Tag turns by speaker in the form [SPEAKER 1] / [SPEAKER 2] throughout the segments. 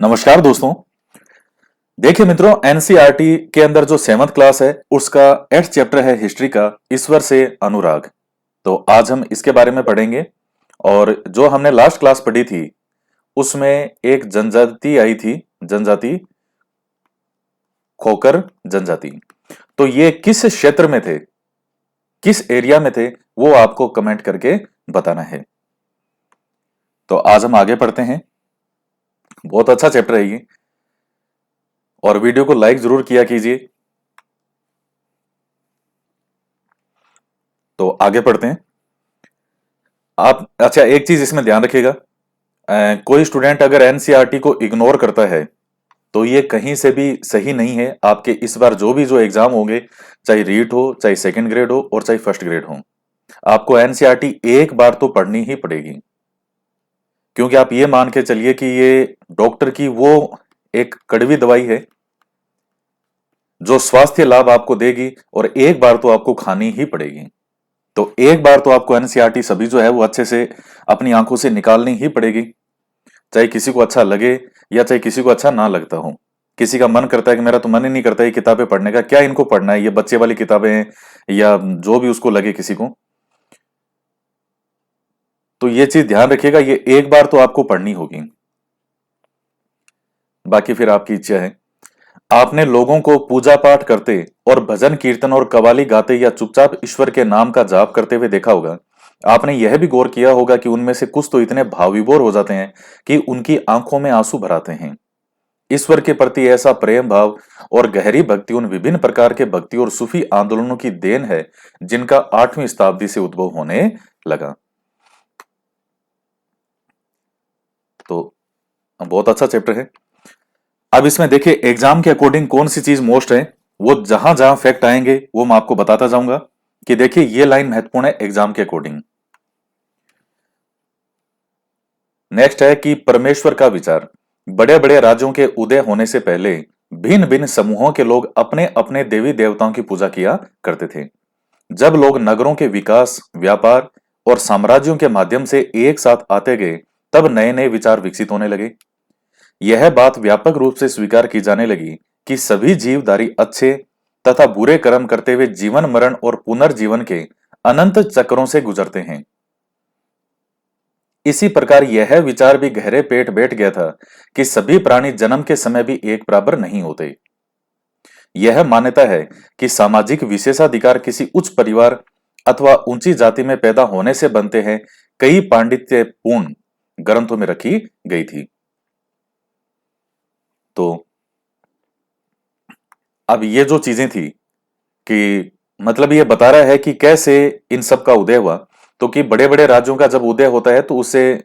[SPEAKER 1] नमस्कार दोस्तों। देखिए मित्रों, एनसीईआरटी के अंदर जो 7th क्लास है उसका 8th चैप्टर है हिस्ट्री का, ईश्वर से अनुराग। तो आज हम इसके बारे में पढ़ेंगे। और जो हमने लास्ट क्लास पढ़ी थी उसमें एक जनजाति आई थी, जनजाति खोकर जनजाति। तो ये किस क्षेत्र में थे, किस एरिया में थे, वो आपको कमेंट करके बताना है। तो आज हम आगे पढ़ते हैं। बहुत अच्छा चैप्टर है ये, और वीडियो को लाइक जरूर किया कीजिए। तो आगे पढ़ते हैं। आप अच्छा, एक चीज इसमें ध्यान रखिएगा, कोई स्टूडेंट अगर एनसीईआरटी को इग्नोर करता है तो ये कहीं से भी सही नहीं है। आपके इस बार जो एग्जाम होंगे, चाहे रीट हो, चाहे सेकंड ग्रेड हो और चाहे फर्स्ट ग्रेड हो, आपको एनसीईआरटी एक बार तो पढ़नी ही पड़ेगी। क्योंकि आप ये मान के चलिए कि ये डॉक्टर की वो एक कड़वी दवाई है जो स्वास्थ्य लाभ आपको देगी, और एक बार तो आपको खानी ही पड़ेगी। तो एक बार तो आपको एनसीईआरटी सभी जो है वो अच्छे से अपनी आंखों से निकालनी ही पड़ेगी, चाहे किसी को अच्छा लगे या चाहे किसी को अच्छा ना लगता हो। किसी का मन करता है कि मेरा तो मन ही नहीं करता ये किताबें पढ़ने का, क्या इनको पढ़ना है, ये बच्चे वाली किताबें हैं, या जो भी उसको लगे किसी को। तो ये चीज ध्यान रखिएगा, ये एक बार तो आपको पढ़नी होगी, बाकी फिर आपकी इच्छा है। आपने लोगों को पूजा पाठ करते और भजन कीर्तन और कव्वाली गाते या चुपचाप ईश्वर के नाम का जाप करते हुए देखा होगा। आपने यह भी गौर किया होगा कि उनमें से कुछ तो इतने भावविभोर हो जाते हैं कि उनकी आंखों में आंसू भर आते हैं। ईश्वर के प्रति ऐसा प्रेम भाव और गहरी भक्ति उन विभिन्न प्रकार के भक्ति और सूफी आंदोलनों की देन है जिनका 8वीं शताब्दी से उद्भव होने लगा। तो बहुत अच्छा चैप्टर है। अब इसमें देखिए, एग्जाम के अकॉर्डिंग कौन सी चीज मोस्ट है, वो जहां जहां फैक्ट आएंगे वो मैं आपको बताता जाऊंगा कि देखिए ये लाइन महत्वपूर्ण है एग्जाम के अकॉर्डिंग। नेक्स्ट है कि परमेश्वर का विचार। बड़े बड़े राज्यों के उदय होने से पहले भिन्न भिन्न समूहों के लोग अपने अपने देवी देवताओं की पूजा किया करते थे। जब लोग नगरों के विकास, व्यापार और साम्राज्यों के माध्यम से एक साथ आते गए, तब नए नए विचार विकसित होने लगे। यह बात व्यापक रूप से स्वीकार की जाने लगी कि सभी जीवधारी अच्छे तथा बुरे कर्म करते हुए जीवन मरण और पुनर्जीवन के अनंत चक्रों से गुजरते हैं। इसी प्रकार यह विचार भी गहरे पेट बैठ गया था कि सभी प्राणी जन्म के समय भी एक बराबर नहीं होते। यह मान्यता है कि सामाजिक विशेषाधिकार किसी उच्च परिवार अथवा ऊंची जाति में पैदा होने से बनते हैं, कई पांडित्यपूर्ण ग्रंथों में रखी गई थी। तो अब ये जो चीजें थी कि मतलब ये बता रहा है कि कैसे इन सब का उदय हुआ। तो कि बड़े बड़े राज्यों का जब उदय होता है तो उससे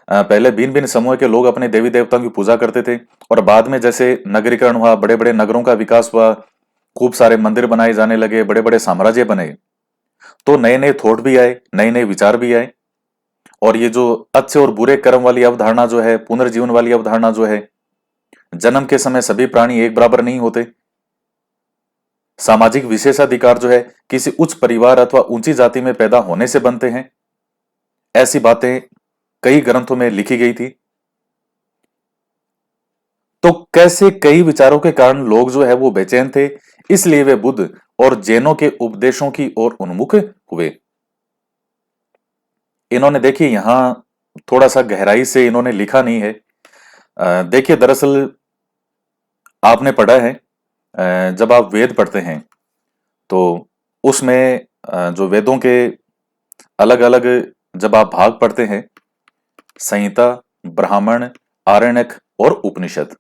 [SPEAKER 1] पहले भिन्न भिन्न समूह के लोग अपने देवी देवताओं की पूजा करते थे, और बाद में जैसे नगरीकरण हुआ, बड़े बड़े नगरों का विकास हुआ, खूब सारे मंदिर बनाए जाने लगे, बड़े बड़े साम्राज्य बने, तो नए नए थॉट भी आए, नए नए विचार भी आए। और ये जो अच्छे और बुरे कर्म वाली अवधारणा जो है, पुनर्जीवन वाली अवधारणा जो है, जन्म के समय सभी प्राणी एक बराबर नहीं होते, सामाजिक विशेषाधिकार जो है किसी उच्च परिवार अथवा ऊंची जाति में पैदा होने से बनते हैं, ऐसी बातें कई ग्रंथों में लिखी गई थी। तो कैसे कई विचारों के कारण लोग जो है वो बेचैन थे, इसलिए वे बुद्ध और जैनों के उपदेशों की ओर उन्मुख हुए। इन्होंने देखिए यहां थोड़ा सा गहराई से इन्होंने लिखा नहीं है। देखिए दरअसल आपने पढ़ा है, जब आप वेद पढ़ते हैं तो उसमें जो वेदों के अलग अलग जब आप भाग पढ़ते हैं, संहिता, ब्राह्मण, आरण्यक और उपनिषद,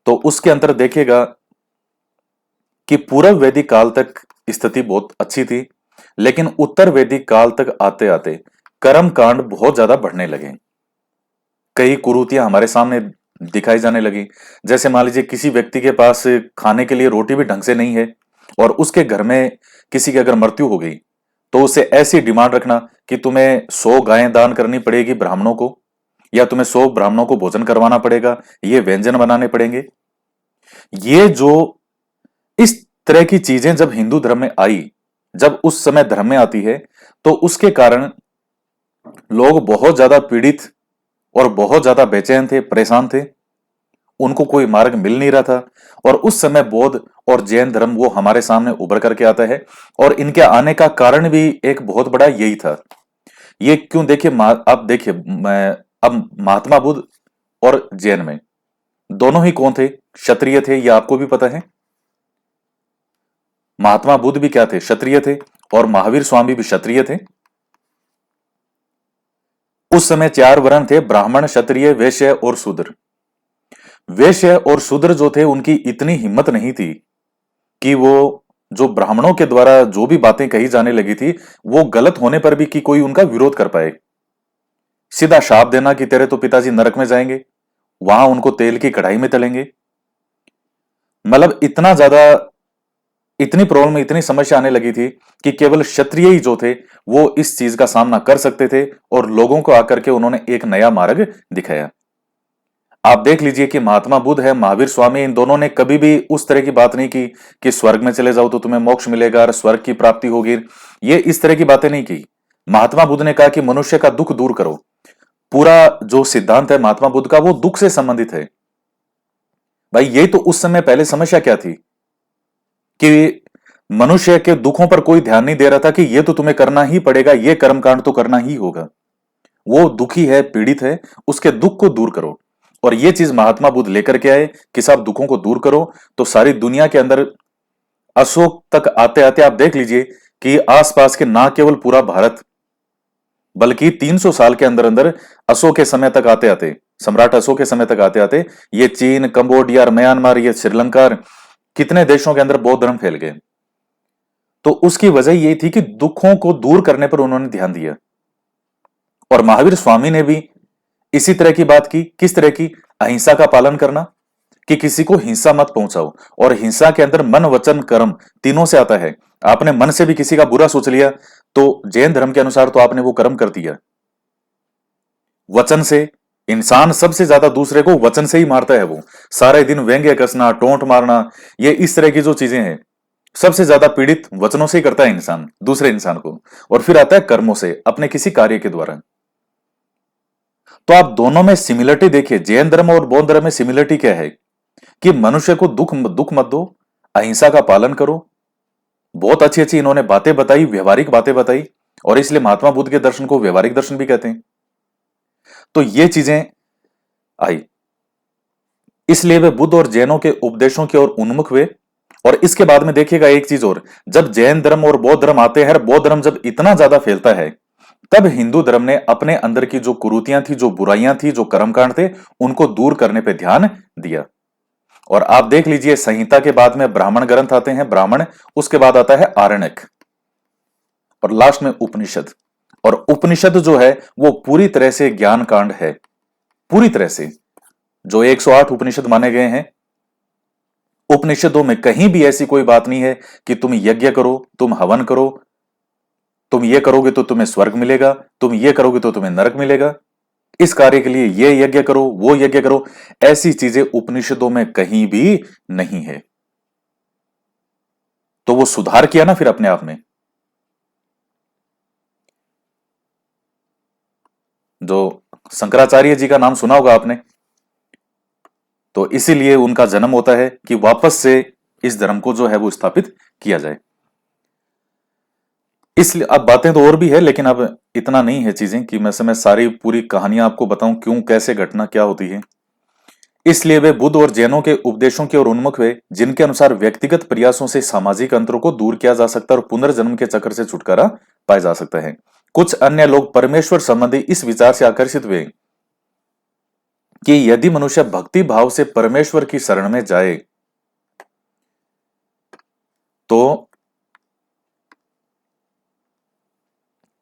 [SPEAKER 1] तो उसके अंदर देखिएगा कि पूर्व वैदिक काल तक स्थिति बहुत अच्छी थी, लेकिन उत्तर वैदिक काल तक आते आते कर्म कांड बहुत ज्यादा बढ़ने लगे। कई कुरीतियां हमारे सामने दिखाई जाने लगी। जैसे मान लीजिए किसी व्यक्ति के पास खाने के लिए रोटी भी ढंग से नहीं है, और उसके घर में किसी की अगर मृत्यु हो गई तो उसे ऐसी डिमांड रखना कि तुम्हें 100 गायें दान करनी पड़ेगी ब्राह्मणों को, या तुम्हें 100 ब्राह्मणों को भोजन करवाना पड़ेगा, ये व्यंजन बनाने पड़ेंगे। ये जो इस तरह की चीजें जब हिंदू धर्म में आई, जब उस समय धर्म में आती है, तो उसके कारण लोग बहुत ज्यादा पीड़ित और बहुत ज्यादा बेचैन थे, परेशान थे। उनको कोई मार्ग मिल नहीं रहा था। और उस समय बौद्ध और जैन धर्म वो हमारे सामने उभर करके आता है। और इनके आने का कारण भी एक बहुत बड़ा यही था। ये क्यों, देखिए अब देखिए, मैं अब महात्मा बुद्ध और जैन में दोनों ही कौन थे? क्षत्रिय थे, ये आपको भी पता है। महात्मा बुद्ध भी क्या थे? क्षत्रिय थे। और महावीर स्वामी भी क्षत्रिय थे। उस समय चार वर्ण थे, ब्राह्मण, क्षत्रिय, वैश्य और शूद्र। वैश्य और शूद्र जो थे उनकी इतनी हिम्मत नहीं थी कि वो जो ब्राह्मणों के द्वारा जो भी बातें कही जाने लगी थी वो गलत होने पर भी कि कोई उनका विरोध कर पाए। सीधा शाप देना कि तेरे तो पिताजी नरक में जाएंगे, वहां उनको तेल की कढ़ाई में तलेंगे। मतलब इतना ज्यादा, इतनी प्रॉब्लम, इतनी समस्या आने लगी थी कि केवल क्षत्रिय ही जो थे वो इस चीज का सामना कर सकते थे। और लोगों को आकर के उन्होंने एक नया मार्ग दिखाया। आप देख लीजिए कि महात्मा बुद्ध है, महावीर स्वामी, इन दोनों ने कभी भी उस तरह की बात नहीं की कि स्वर्ग में चले जाओ तो तुम्हें मोक्ष मिलेगा और स्वर्ग की प्राप्ति होगी। ये इस तरह की बातें नहीं की। महात्मा बुद्ध ने कहा कि मनुष्य का दुख दूर करो। पूरा जो सिद्धांत है महात्मा बुद्ध का वो दुख से संबंधित है। भाई ये तो उस समय पहले समस्या क्या थी कि मनुष्य के दुखों पर कोई ध्यान नहीं दे रहा था कि ये तो तुम्हें करना ही पड़ेगा, ये कर्मकांड तो करना ही होगा। वो दुखी है, पीड़ित है, उसके दुख को दूर करो। और ये चीज महात्मा बुद्ध लेकर के आए कि साहब दुखों को दूर करो। तो सारी दुनिया के अंदर अशोक तक आते आते आप देख लीजिए कि आसपास के ना केवल पूरा भारत बल्कि 300 साल के अंदर अंदर अशोक के समय तक आते आते, सम्राट अशोक के समय तक आते आते ये चीन, कंबोडिया, म्यांमार, ये श्रीलंका, कितने देशों के अंदर बौद्ध धर्म फैल गए। तो उसकी वजह ये थी कि दुखों को दूर करने पर उन्होंने ध्यान दिया। और महावीर स्वामी ने भी इसी तरह की बात की। किस तरह की? अहिंसा का पालन करना, कि किसी को हिंसा मत पहुंचाओ। और हिंसा के अंदर मन, वचन, कर्म तीनों से आता है। आपने मन से भी किसी का बुरा सोच लिया तो जैन धर्म के अनुसार तो आपने वो कर्म कर दिया। वचन से, इंसान सबसे ज्यादा दूसरे को वचन से ही मारता है। वो सारे दिन व्यंग्य कसना, टोंट मारना, ये इस तरह की जो चीजें हैं सबसे ज्यादा पीड़ित वचनों से ही करता है इंसान दूसरे इंसान को। और फिर आता है कर्मों से, अपने किसी कार्य के द्वारा। तो आप दोनों में सिमिलरिटी देखिए, जैन धर्म और बौद्ध धर्म में सिमिलरिटी क्या है कि मनुष्य को दुख दुख मत दो, अहिंसा का पालन करो। बहुत अच्छी अच्छी इन्होंने बातें बताई, व्यवहारिक बातें बताई। और इसलिए महात्मा बुद्ध के दर्शन को व्यवहारिक दर्शन भी कहते हैं। तो ये चीजें आई, इसलिए वे बुद्ध और जैनों के उपदेशों की ओर उन्मुख हुए। और इसके बाद में देखिएगा एक चीज और, जब जैन धर्म और बौद्ध धर्म आते हैं, बौद्ध धर्म जब इतना ज्यादा फैलता है, तब हिंदू धर्म ने अपने अंदर की जो कुरीतियां थी, जो बुराइयां थी, जो कर्मकांड थे, उनको दूर करने पर ध्यान दिया। और आप देख लीजिए संहिता के बाद में ब्राह्मण ग्रंथ आते हैं, ब्राह्मण, उसके बाद आता है आरण्यक, और लास्ट में उपनिषद। और उपनिषद जो है वो पूरी तरह से ज्ञान कांड है, पूरी तरह से। जो 108 उपनिषद माने गए हैं, उपनिषदों में कहीं भी ऐसी कोई बात नहीं है कि तुम यज्ञ करो, तुम हवन करो, तुम ये करोगे तो तुम्हें स्वर्ग मिलेगा, तुम ये करोगे तो तुम्हें नरक मिलेगा, इस कार्य के लिए ये यज्ञ करो, वो यज्ञ करो। ऐसी चीजें उपनिषदों में कहीं भी नहीं है। तो वो सुधार किया ना फिर अपने आप में। जो शंकराचार्य जी का नाम सुना होगा आपने, तो इसीलिए उनका जन्म होता है कि वापस से इस धर्म को जो है वो स्थापित किया जाए। इसलिए अब बातें तो और भी है, लेकिन अब इतना नहीं है चीजें कि मैं सारी पूरी कहानियां आपको बताऊं क्यों, कैसे, घटना क्या होती है। इसलिए वे बुद्ध और जैनों के उपदेशों की ओर उन्मुख हुए, जिनके अनुसार व्यक्तिगत प्रयासों से सामाजिक अंतरों को दूर किया जा सकता है और पुनर्जन्म के चक्र से छुटकारा पाया जा सकता है। कुछ अन्य लोग परमेश्वर संबंधी इस विचार से आकर्षित हुए कि यदि मनुष्य भक्ति भाव से परमेश्वर की शरण में जाए तो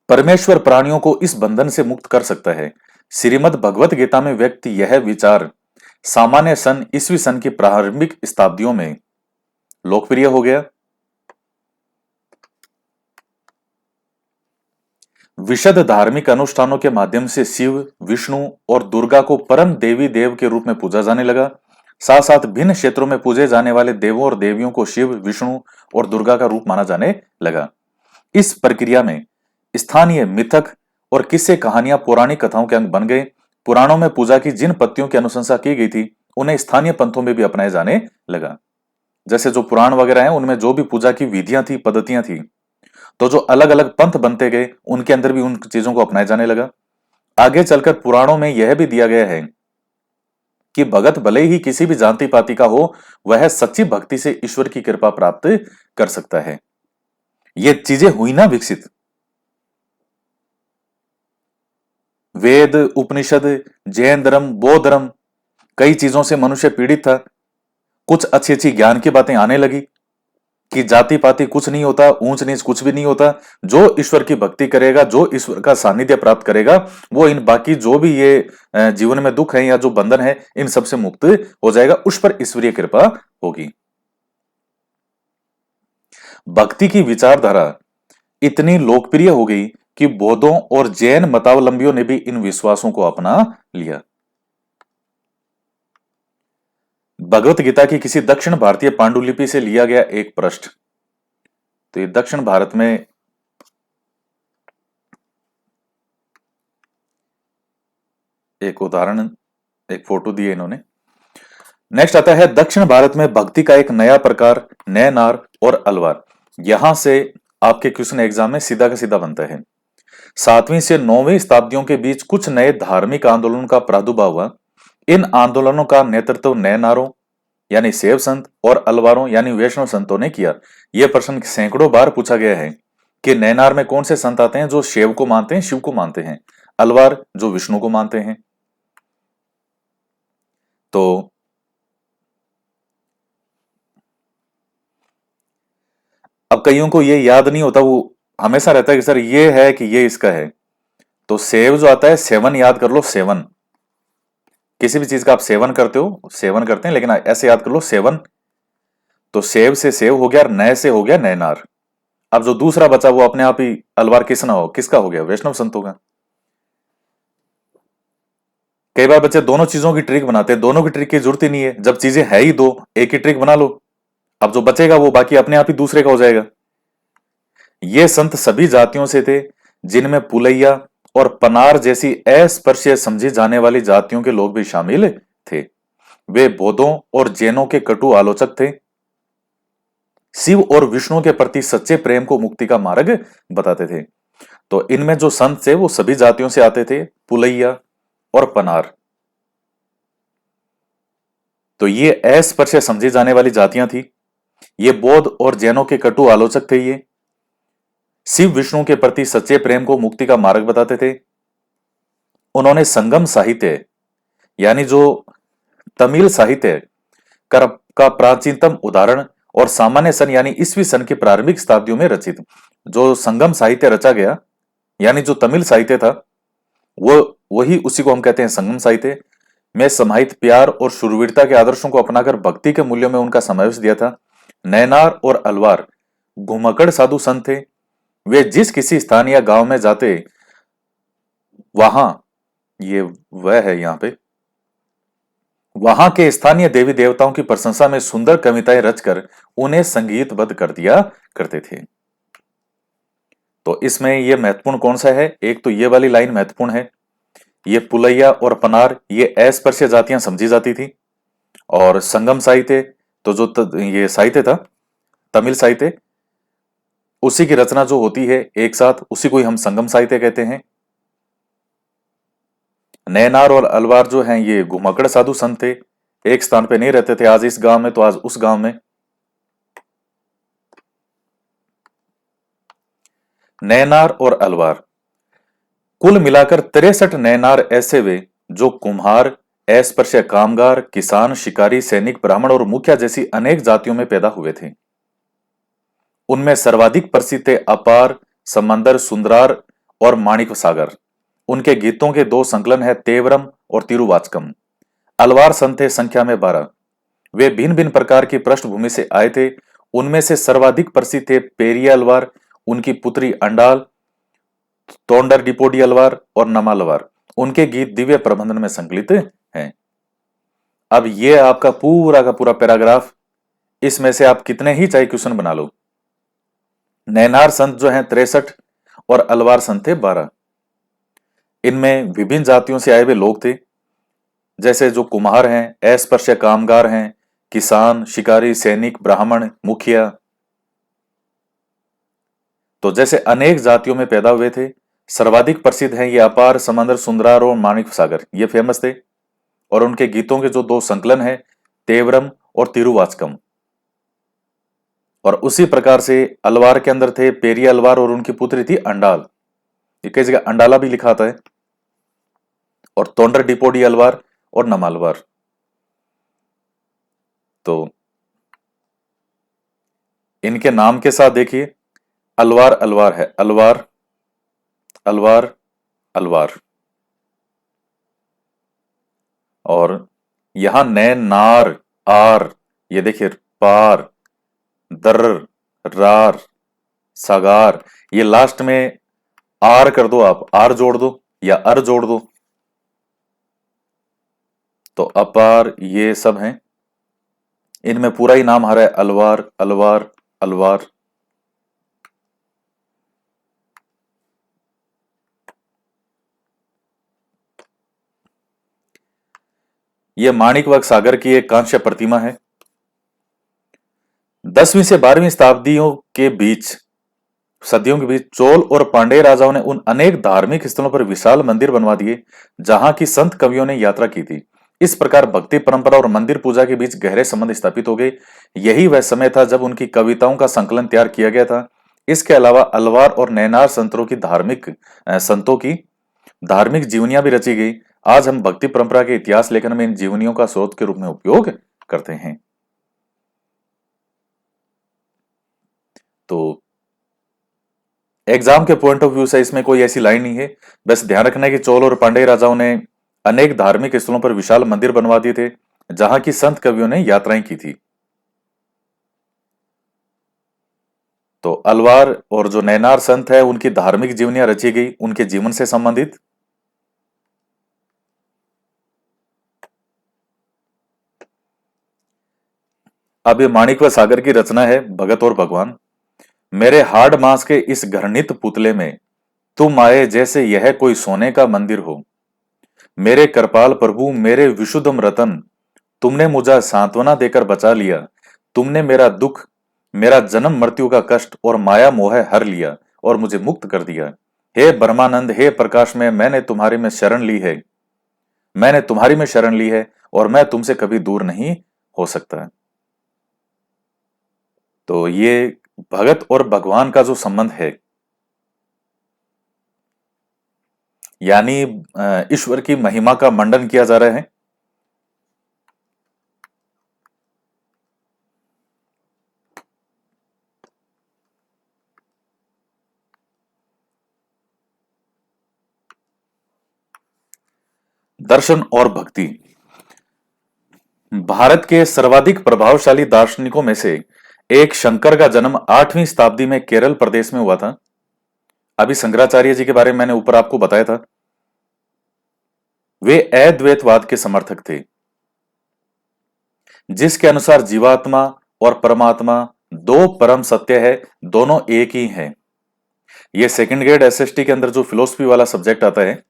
[SPEAKER 1] परमेश्वर प्राणियों को इस बंधन से मुक्त कर सकता है। श्रीमद् भगवत गीता में व्यक्त यह विचार सामान्य सन ईस्वी सन की प्रारंभिक शताब्दियों में लोकप्रिय हो गया। विशद धार्मिक अनुष्ठानों के माध्यम से शिव, विष्णु और दुर्गा को परम देवी देव के रूप में पूजा जाने लगा। साथ साथ भिन्न क्षेत्रों में पूजे जाने वाले देवों और देवियों को शिव, विष्णु और दुर्गा का रूप माना जाने लगा। इस प्रक्रिया में स्थानीय मिथक और किस्से कहानियां पौराणिक कथाओं के अंग बन गए। पुराणों में पूजा की जिन पत्तियों की अनुशंसा की गई थी उन्हें स्थानीय पंथों में भी अपनाया जाने लगा। जैसे जो पुराण वगैरह हैं उनमें जो भी पूजा की विधियां थी, पद्धतियां थी, तो जो अलग अलग पंथ बनते गए उनके अंदर भी उन चीजों को अपनाया जाने लगा। आगे चलकर पुराणों में यह भी दिया गया है कि भगत भले ही किसी भी जाति पाति का हो, वह सच्ची भक्ति से ईश्वर की कृपा प्राप्त कर सकता है। ये चीजें हुई ना विकसित। वेद, उपनिषद, जैन धर्म, बौद्ध धर्म, कई चीजों से मनुष्य पीड़ित था। कुछ अच्छी अच्छी ज्ञान की बातें आने लगी कि जाति पाति कुछ नहीं होता, ऊंच नीच कुछ भी नहीं होता। जो ईश्वर की भक्ति करेगा, जो ईश्वर का सानिध्य प्राप्त करेगा, वो इन बाकी जो भी ये जीवन में दुख है या जो बंधन है, इन सबसे मुक्त हो जाएगा। उस पर ईश्वरीय कृपा होगी। भक्ति की विचारधारा इतनी लोकप्रिय हो गई कि बौद्धों और जैन मतावलंबियों ने भी इन विश्वासों को अपना लिया। भगवत गीता की किसी दक्षिण भारतीय पांडुलिपि से लिया गया एक पृष्ठ। तो ये दक्षिण भारत में एक उदाहरण, एक फोटो दी है इन्होंने। नेक्स्ट आता है दक्षिण भारत में भक्ति का एक नया प्रकार, नैनार और अलवार। यहां से आपके क्वेश्चन एग्जाम में सीधा का सीधा बनता है। 7वीं से 9वीं शताब्दियों के बीच कुछ नए धार्मिक आंदोलनों का प्रादुर्भाव हुआ। इन आंदोलनों का नेतृत्व नैनारों यानी शैव संत और अलवारों यानी वैष्णव संतों ने किया। यह प्रश्न सैकड़ों बार पूछा गया है कि नैनार में कौन से संत आते हैं जो शिव को मानते हैं, शिव को मानते हैं, अलवार जो विष्णु को मानते हैं। तो अब कईयों को ये याद नहीं होता, वो हमेशा रहता है कि सर ये है कि ये इसका है। तो सेव जो आता है, सेवन याद कर लो, सेवन। किसी भी चीज का आप सेवन करते हो, सेवन करते हैं, लेकिन ऐसे याद कर लो सेवन। तो सेव से सेव हो गया और नए से हो गया नैनार। अब जो दूसरा बचा वो अपने आप ही अलवार किसका हो गया, वैष्णव संतों का। कई बार बच्चे दोनों चीजों की ट्रिक बनाते हैं, दोनों की ट्रिक की जरूरत ही नहीं है। जब चीजें है ही दो, एक ही ट्रिक बना लो। अब जो बचेगा वो बाकी अपने आप ही दूसरे का हो जाएगा। ये संत सभी जातियों से थे, जिनमें पुलैया और पनार जैसी अस्पृश्य समझी जाने वाली जातियों के लोग भी शामिल थे। वे बौद्धों और जैनों के कटु आलोचक थे। शिव और विष्णु के प्रति सच्चे प्रेम को मुक्ति का मार्ग बताते थे। तो इनमें जो संत थे वो सभी जातियों से आते थे, पुलैया और पनार। तो ये अस्पृश्य समझी जाने वाली जातियां थी। ये बौद्ध और जैनों के कटु आलोचक थे। ये शिव विष्णु के प्रति सच्चे प्रेम को मुक्ति का मार्ग बताते थे। उन्होंने संगम साहित्य यानी जो तमिल साहित्य का प्राचीनतम उदाहरण और सामान्य सन यानी ईस्वी सन की प्रारंभिक शताब्दियों में रचित जो संगम साहित्य रचा गया, यानी जो तमिल साहित्य था, वो वही उसी को हम कहते हैं संगम साहित्य में समाहित प्यार और शूरवीरता के आदर्शों को अपनाकर भक्ति के मूल्यों में उनका समावेश दिया था। नैनार और अलवार घुमक्कड़ साधु संत थे। वे जिस किसी स्थान या गांव में जाते, वहां, ये वह है यहां पे, वहां के स्थानीय देवी देवताओं की प्रशंसा में सुंदर कविताएं रचकर उन्हें संगीतबद्ध कर दिया करते थे। तो इसमें यह महत्वपूर्ण कौन सा है, एक तो ये वाली लाइन महत्वपूर्ण है, ये पुलैया और पनार ये अस्पृश्य जातियां समझी जाती थी। और संगम साहित्य, तो जो ये साहित्य था तमिल साहित्य, उसी की रचना जो होती है एक साथ, उसी को ही हम संगम साहित्य कहते हैं। नैनार और अलवार जो हैं ये घुमक्कड़ साधु संत थे, एक स्थान पे नहीं रहते थे, आज इस गांव में तो आज उस गांव में। नैनार और अलवार कुल मिलाकर 63 नैनार ऐसे वे जो कुम्हार, अस्पृश्य कामगार, किसान, शिकारी, सैनिक, ब्राह्मण और मुखिया जैसी अनेक जातियों में पैदा हुए थे। उनमें सर्वाधिक प्रसिद्ध थे अपार, समंदर, सुंदरार और माणिक सागर। उनके गीतों के दो संकलन है, तेवरम और तिरुवाचकम। अलवार संत थे संख्या में 12। वे भिन्न भिन्न प्रकार की पृष्ठभूमि से आए थे। उनमें से सर्वाधिक प्रसिद्ध थे पेरिया अलवार, उनकी पुत्री अंडाल, तोंडर डिपोडी अलवार और नमालवार। उनके गीत दिव्य प्रबंधन में संकलित हैं। अब ये आपका पूरा का पूरा पैराग्राफ, इसमें से आप कितने ही चाहे क्वेश्चन बना लो। नैनार संत जो हैं 63 और अलवार संत थे 12। इनमें विभिन्न जातियों से आए हुए लोग थे। जैसे जो कुम्हार हैं, अस्पृश्य कामगार हैं, किसान, शिकारी, सैनिक, ब्राह्मण, मुखिया। तो जैसे अनेक जातियों में पैदा हुए थे। सर्वाधिक प्रसिद्ध हैं ये अपार, समंदर, सुंदरार और माणिक सागर, ये फेमस थे। और उनके गीतों के जो दो संकलन है, तेवरम और तिरुवाचकम। और उसी प्रकार से अलवार के अंदर थे पेरिया अलवार और उनकी पुत्री थी अंडाल, ये कई जगह अंडाला भी लिखा आता है। और तोंडर डिपोडी अलवार और नमालवार। तो इनके नाम के साथ देखिए, अलवार अलवार है, अलवार अलवार अलवार। और यहां नैन नार आर, ये देखिए पार, दर्र, रार, सागार। ये लास्ट में आर कर दो, आप आर जोड़ दो या अर जोड़ दो, तो अपार, ये सब हैं। इनमें पूरा ही नाम आ रहा है अलवार अलवार अलवार। यह माणिकवर्क सागर की एक कांस्य प्रतिमा है। 10वीं से 12वीं शताब्दियों के बीच, सदियों के बीच चोल और पांड्य राजाओं ने उन अनेक धार्मिक स्थलों पर विशाल मंदिर बनवा दिए जहां की संत कवियों ने यात्रा की थी। इस प्रकार भक्ति परंपरा और मंदिर पूजा के बीच गहरे संबंध स्थापित हो गए। यही वह समय था जब उनकी कविताओं का संकलन तैयार किया गया था। इसके अलावा अलवार और नैनार संतों की धार्मिक जीवनियां भी रची गई। आज हम भक्ति परंपरा के इतिहास लेखन में इन जीवनियों का स्रोत के रूप में उपयोग करते हैं। तो एग्जाम के पॉइंट ऑफ व्यू से इसमें कोई ऐसी लाइन नहीं है, बस ध्यान रखना है कि चोल और पांड्य राजाओं ने अनेक धार्मिक स्थलों पर विशाल मंदिर बनवा दिए थे जहां की संत कवियों ने यात्राएं की थी। तो अलवार और जो नैनार संत है उनकी धार्मिक जीवनियां रची गई उनके जीवन से संबंधित। अब ये माणिकवत सागर की रचना है, भगत और भगवान। मेरे हाड़ मांस के इस घृणित पुतले में तुम आए जैसे यह कोई सोने का मंदिर हो। मेरे कृपाल प्रभु, मेरे विशुद्धम रतन, तुमने मुझे सांत्वना देकर बचा लिया। तुमने मेरा दुख, मेरा जन्म मृत्यु का कष्ट और माया मोह हर लिया और मुझे मुक्त कर दिया। हे ब्रह्मानंद, हे प्रकाश में, मैंने तुम्हारी में शरण ली है और मैं तुमसे कभी दूर नहीं हो सकता। तो ये भगत और भगवान का जो संबंध है, यानी ईश्वर की महिमा का मंडन किया जा रहा है। दर्शन और भक्ति। भारत के सर्वाधिक प्रभावशाली दार्शनिकों में से एक शंकर का जन्म 8वीं शताब्दी में केरल प्रदेश में हुआ था। अभी शंकराचार्य जी के बारे में मैंने ऊपर आपको बताया था। वे अद्वैतवाद के समर्थक थे, जिसके अनुसार जीवात्मा और परमात्मा दो परम सत्य है, दोनों एक ही हैं। ये सेकंड ग्रेड एसएसटी के अंदर जो फिलोसफी वाला सब्जेक्ट आता है,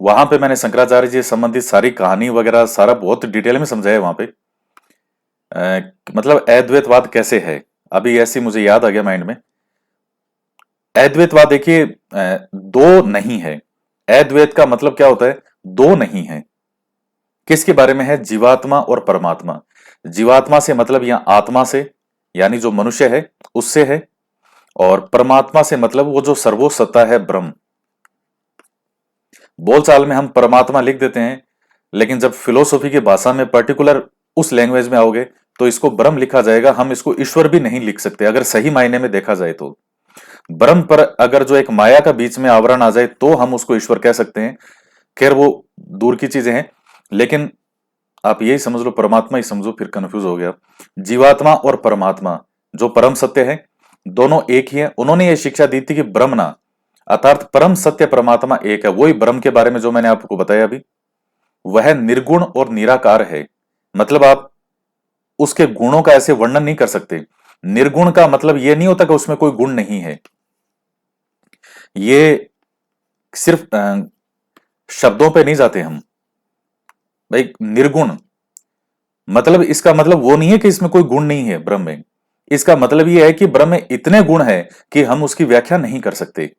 [SPEAKER 1] वहां पे मैंने शंकराचार्य जी से संबंधित सारी कहानी वगैरह सारा बहुत डिटेल में समझाया है वहां पे। मतलब अद्वैतवाद कैसे है, अभी ऐसी मुझे याद आ गया माइंड में। अद्वैतवाद देखिए, दो नहीं है। अद्वैत का मतलब क्या होता है? दो नहीं है। किसके बारे में है? जीवात्मा और परमात्मा। जीवात्मा से मतलब यहां आत्मा से, यानी जो मनुष्य है उससे है। और परमात्मा से मतलब वो जो सर्वोच्च सत्ता है, ब्रह्म। बोलचाल में हम परमात्मा लिख देते हैं, लेकिन जब फिलोसॉफी की भाषा में पर्टिकुलर उस लैंग्वेज में आओगे तो इसको ब्रह्म लिखा जाएगा। हम इसको ईश्वर भी नहीं लिख सकते अगर सही मायने में देखा जाए तो। ब्रह्म पर अगर जो एक माया का बीच में आवरण आ जाए तो हम उसको ईश्वर कह सकते हैं। खैर वो दूर की चीजें हैं, लेकिन आप यही समझ लो, परमात्मा ही समझो, फिर कंफ्यूज हो गया। जीवात्मा और परमात्मा जो परम सत्य है, दोनों एक ही है। उन्होंने ये शिक्षा दी थी कि ब्रह्म ना, अर्थात परम सत्य परमात्मा एक है। वही ब्रह्म के बारे में जो मैंने आपको बताया अभी, वह निर्गुण और निराकार है। मतलब आप उसके गुणों का ऐसे वर्णन नहीं कर सकते। निर्गुण का मतलब यह नहीं होता कि उसमें कोई गुण नहीं है। ये सिर्फ शब्दों पे नहीं जाते हम। भाई निर्गुण, मतलब इसका मतलब वो नहीं है कि इसमें कोई गुण नहीं है ब्रह्म में। इसका मतलब ये है कि ब्रह्म में इतने गुण है कि हम उसकी व्याख्या नहीं कर सकते।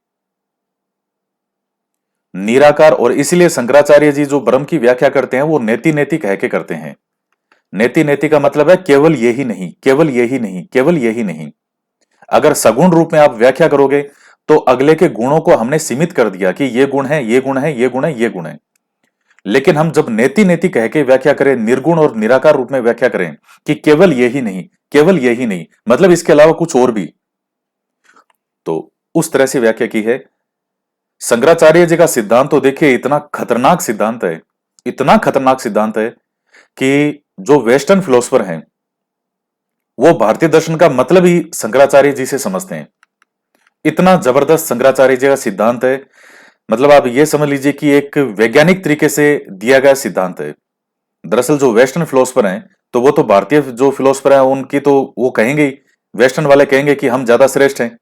[SPEAKER 1] निराकार, और इसीलिए शंकराचार्य जी जो ब्रह्म की व्याख्या करते हैं वो नेति नेति कह के करते हैं। नेति नेति का मतलब है केवल यही नहीं, केवल यही नहीं, केवल यही नहीं। अगर सगुण रूप में आप व्याख्या करोगे तो अगले के गुणों को हमने सीमित कर दिया कि ये गुण है, ये गुण है, ये गुण है, ये गुण है। लेकिन हम जब नेति नेति कह के व्याख्या करें, निर्गुण और निराकार रूप में व्याख्या करें कि केवल यही नहीं, केवल यही नहीं, मतलब इसके अलावा कुछ और भी, तो उस तरह से व्याख्या की है। शंकराचार्य जी का सिद्धांत तो देखिए इतना खतरनाक सिद्धांत है, इतना खतरनाक सिद्धांत है कि जो वेस्टर्न फिलोसफर हैं वो भारतीय दर्शन का मतलब ही शंकराचार्य जी से समझते हैं। इतना जबरदस्त शंकराचार्य जी का सिद्धांत है, मतलब आप ये समझ लीजिए कि एक वैज्ञानिक तरीके से दिया गया सिद्धांत है। दरअसल जो वेस्टर्न फिलोसफर हैं तो वो तो भारतीय जो फिलोसफर हैं उनकी तो वो कहेंगे ही, वेस्टर्न वाले कहेंगे कि हम ज्यादा श्रेष्ठ हैं।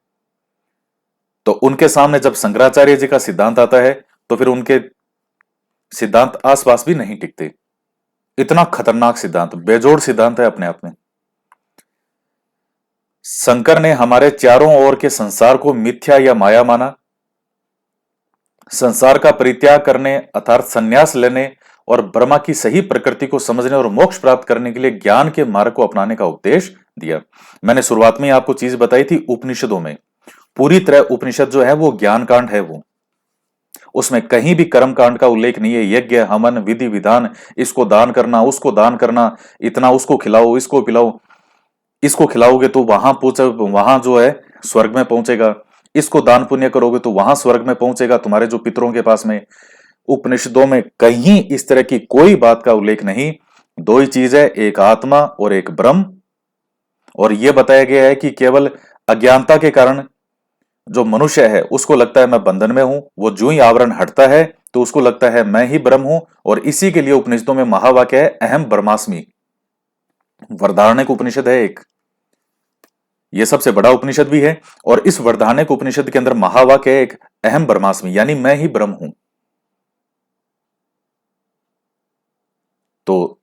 [SPEAKER 1] तो उनके सामने जब शंकराचार्य जी का सिद्धांत आता है तो फिर उनके सिद्धांत आसपास भी नहीं टिकते। इतना खतरनाक सिद्धांत, बेजोड़ सिद्धांत है अपने आप में। शंकर ने हमारे चारों ओर के संसार को मिथ्या या माया माना। संसार का परित्याग करने अर्थात संन्यास लेने और ब्रह्मा की सही प्रकृति को समझने और मोक्ष प्राप्त करने के लिए ज्ञान के मार्ग को अपनाने का उपदेश दिया। मैंने शुरुआत में आपको चीज बताई थी, उपनिषदों में पूरी तरह उपनिषद जो है वो ज्ञान कांड है। वो उसमें कहीं भी कर्म कांड का उल्लेख नहीं है। यज्ञ, हवन, विधि विधान, इसको दान करना, उसको दान करना, इतना उसको खिलाओ, इसको पिलाओ, इसको खिलाओगे तो वहां पहुंचे, वहां जो है स्वर्ग में पहुंचेगा, इसको दान पुण्य करोगे तो वहां स्वर्ग में पहुंचेगा तुम्हारे जो पितरों के पास में। उपनिषदों में कहीं इस तरह की कोई बात का उल्लेख नहीं। दो ही चीज है, एक आत्मा और एक ब्रह्म। और यह बताया गया है कि केवल अज्ञानता के कारण जो मनुष्य है उसको लगता है मैं बंधन में हूं, वो जो ही आवरण हटता है तो उसको लगता है मैं ही ब्रह्म हूं। और इसी के लिए उपनिषदों में महावाक्य है अहम ब्रह्मास्मि। वृहदारण्यक उपनिषद है एक, ये सबसे बड़ा उपनिषद भी है। और इस वृहदारण्यक उपनिषद के अंदर महावाक्य है एक अहम ब्रह्मास्मि, यानी मैं ही ब्रह्म हूं। तो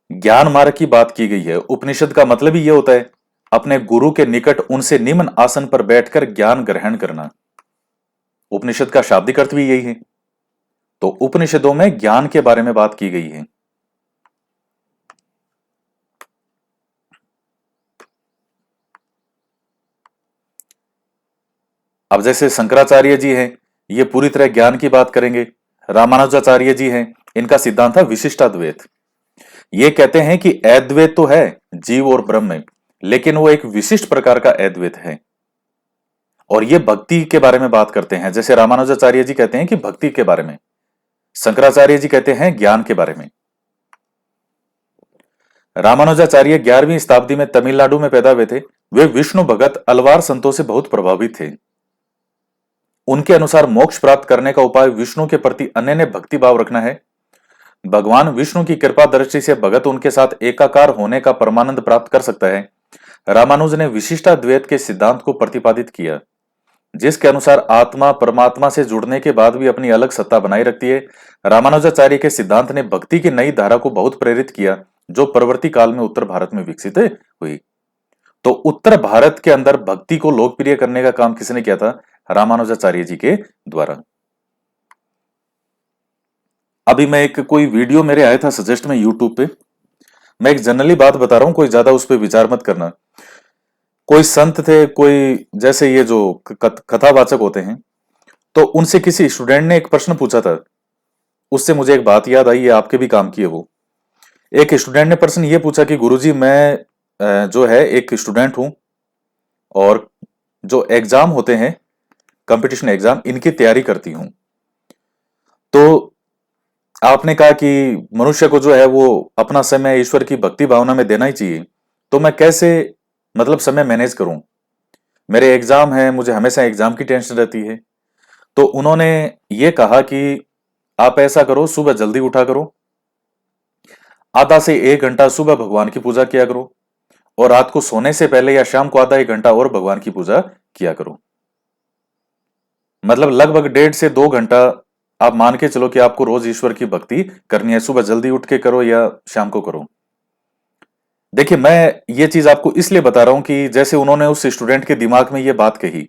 [SPEAKER 1] ज्ञान मार्ग की बात की गई है। उपनिषद का मतलब ही यह होता है अपने गुरु के निकट उनसे निम्न आसन पर बैठकर ज्ञान ग्रहण करना। उपनिषद का शाब्दिक अर्थ भी यही है। तो उपनिषदों में ज्ञान के बारे में बात की गई है। अब जैसे शंकराचार्य जी हैं, ये पूरी तरह ज्ञान की बात करेंगे। रामानुजाचार्य जी हैं, इनका सिद्धांत है विशिष्टाद्वैत। ये कहते हैं कि अद्वैत तो है जीव और ब्रह्म में, लेकिन वो एक विशिष्ट प्रकार का अद्वैत है। और ये भक्ति के बारे में बात करते हैं। जैसे रामानुजाचार्य जी कहते हैं कि भक्ति के बारे में, शंकराचार्य जी कहते हैं ज्ञान के बारे में। रामानुजाचार्य 11वीं शताब्दी में तमिलनाडु में पैदा हुए थे। वे विष्णु भगत अलवार संतों से बहुत प्रभावित थे। उनके अनुसार मोक्ष प्राप्त करने का उपाय विष्णु के प्रति अनन्य भक्ति भाव रखना है। भगवान विष्णु की कृपा दृष्टि से भगत उनके साथ एकाकार होने का परमानंद प्राप्त कर सकता है। रामानुज ने विशिष्टाद्वैत के सिद्धांत को प्रतिपादित किया, जिसके अनुसार आत्मा परमात्मा से जुड़ने के बाद भी अपनी अलग सत्ता बनाए रखती है। रामानुजाचार्य के सिद्धांत ने भक्ति की नई धारा को बहुत प्रेरित किया, जो परवर्ती काल में उत्तर भारत में विकसित हुई। तो उत्तर भारत के अंदर भक्ति को लोकप्रिय करने का काम किसने किया था? रामानुजाचार्य जी के द्वारा। अभी मैं एक कोई वीडियो मेरे आया था सजेस्ट में यूट्यूब पे, मैं एक जनरली बात बता रहा हूं, कोई ज्यादा उस पर विचार मत करना। कोई संत थे, कोई जैसे ये जो कथावाचक होते हैं, तो उनसे किसी स्टूडेंट ने एक प्रश्न पूछा था। उससे मुझे एक बात याद आई, ये आपके भी काम की है। वो एक स्टूडेंट ने प्रश्न ये पूछा कि गुरुजी मैं जो है एक स्टूडेंट हूं और जो एग्जाम होते हैं कंपटीशन एग्जाम, इनकी तैयारी करती हूं। तो आपने कहा कि मनुष्य को जो है वो अपना समय ईश्वर की भक्ति भावना में देना ही चाहिए, तो मैं कैसे मतलब समय मैनेज करूं? मेरे एग्जाम है, मुझे हमेशा एग्जाम की टेंशन रहती है। तो उन्होंने ये कहा कि आप ऐसा करो, सुबह जल्दी उठा करो, आधा से 1 घंटा सुबह भगवान की पूजा किया करो, और रात को सोने से पहले या शाम को आधा 1 घंटा और भगवान की पूजा किया करो। मतलब लगभग 1.5 से 2 घंटा आप मान के चलो कि आपको रोज ईश्वर की भक्ति करनी है, सुबह जल्दी उठ के करो या शाम को करो। देखिए, मैं ये चीज आपको इसलिए बता रहा हूं कि जैसे उन्होंने उस स्टूडेंट के दिमाग में ये बात कही,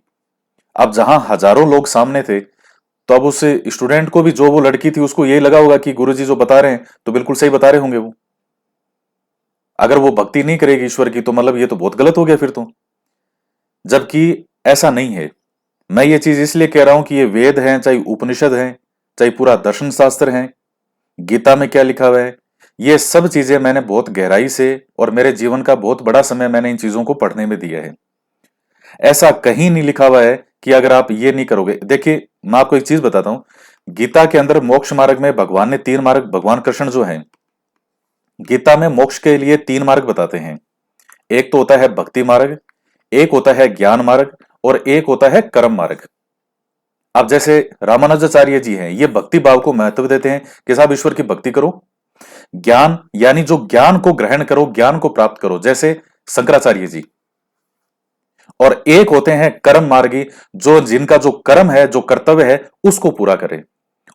[SPEAKER 1] अब जहां हजारों लोग सामने थे, तो अब उस स्टूडेंट को भी, जो वो लड़की थी, उसको यही लगा होगा कि गुरुजी जो बता रहे हैं तो बिल्कुल सही बता रहे होंगे वो। अगर वो भक्ति नहीं करेगी ईश्वर की तो मतलब ये तो बहुत गलत हो गया फिर तो। जबकि ऐसा नहीं है। मैं ये चीज इसलिए कह रहा हूं कि ये वेद हैं, चाहे उपनिषद हैं, चाहे पूरा दर्शन शास्त्र है, गीता में क्या लिखा हुआ है, ये सब चीजें मैंने बहुत गहराई से और मेरे जीवन का बहुत बड़ा समय मैंने इन चीजों को पढ़ने में दिया है। ऐसा कहीं नहीं लिखा हुआ है कि अगर आप ये नहीं करोगे। देखिए, मैं आपको एक चीज बताता हूं, गीता के अंदर मोक्ष मार्ग में भगवान ने 3 मार्ग, भगवान कृष्ण जो है गीता में मोक्ष के लिए 3 मार्ग बताते हैं। एक तो होता है भक्ति मार्ग, एक होता है ज्ञान मार्ग, और एक होता है कर्म मार्ग। अब जैसे रामानुजाचार्य जी हैं, ये भक्ति भाव को महत्व देते हैं कि साहब ईश्वर की भक्ति करो। ज्ञान यानी जो ज्ञान को ग्रहण करो, ज्ञान को प्राप्त करो, जैसे शंकराचार्य जी। और एक होते हैं कर्म मार्गी, जो जिनका जो कर्म है, जो कर्तव्य है, उसको पूरा करें।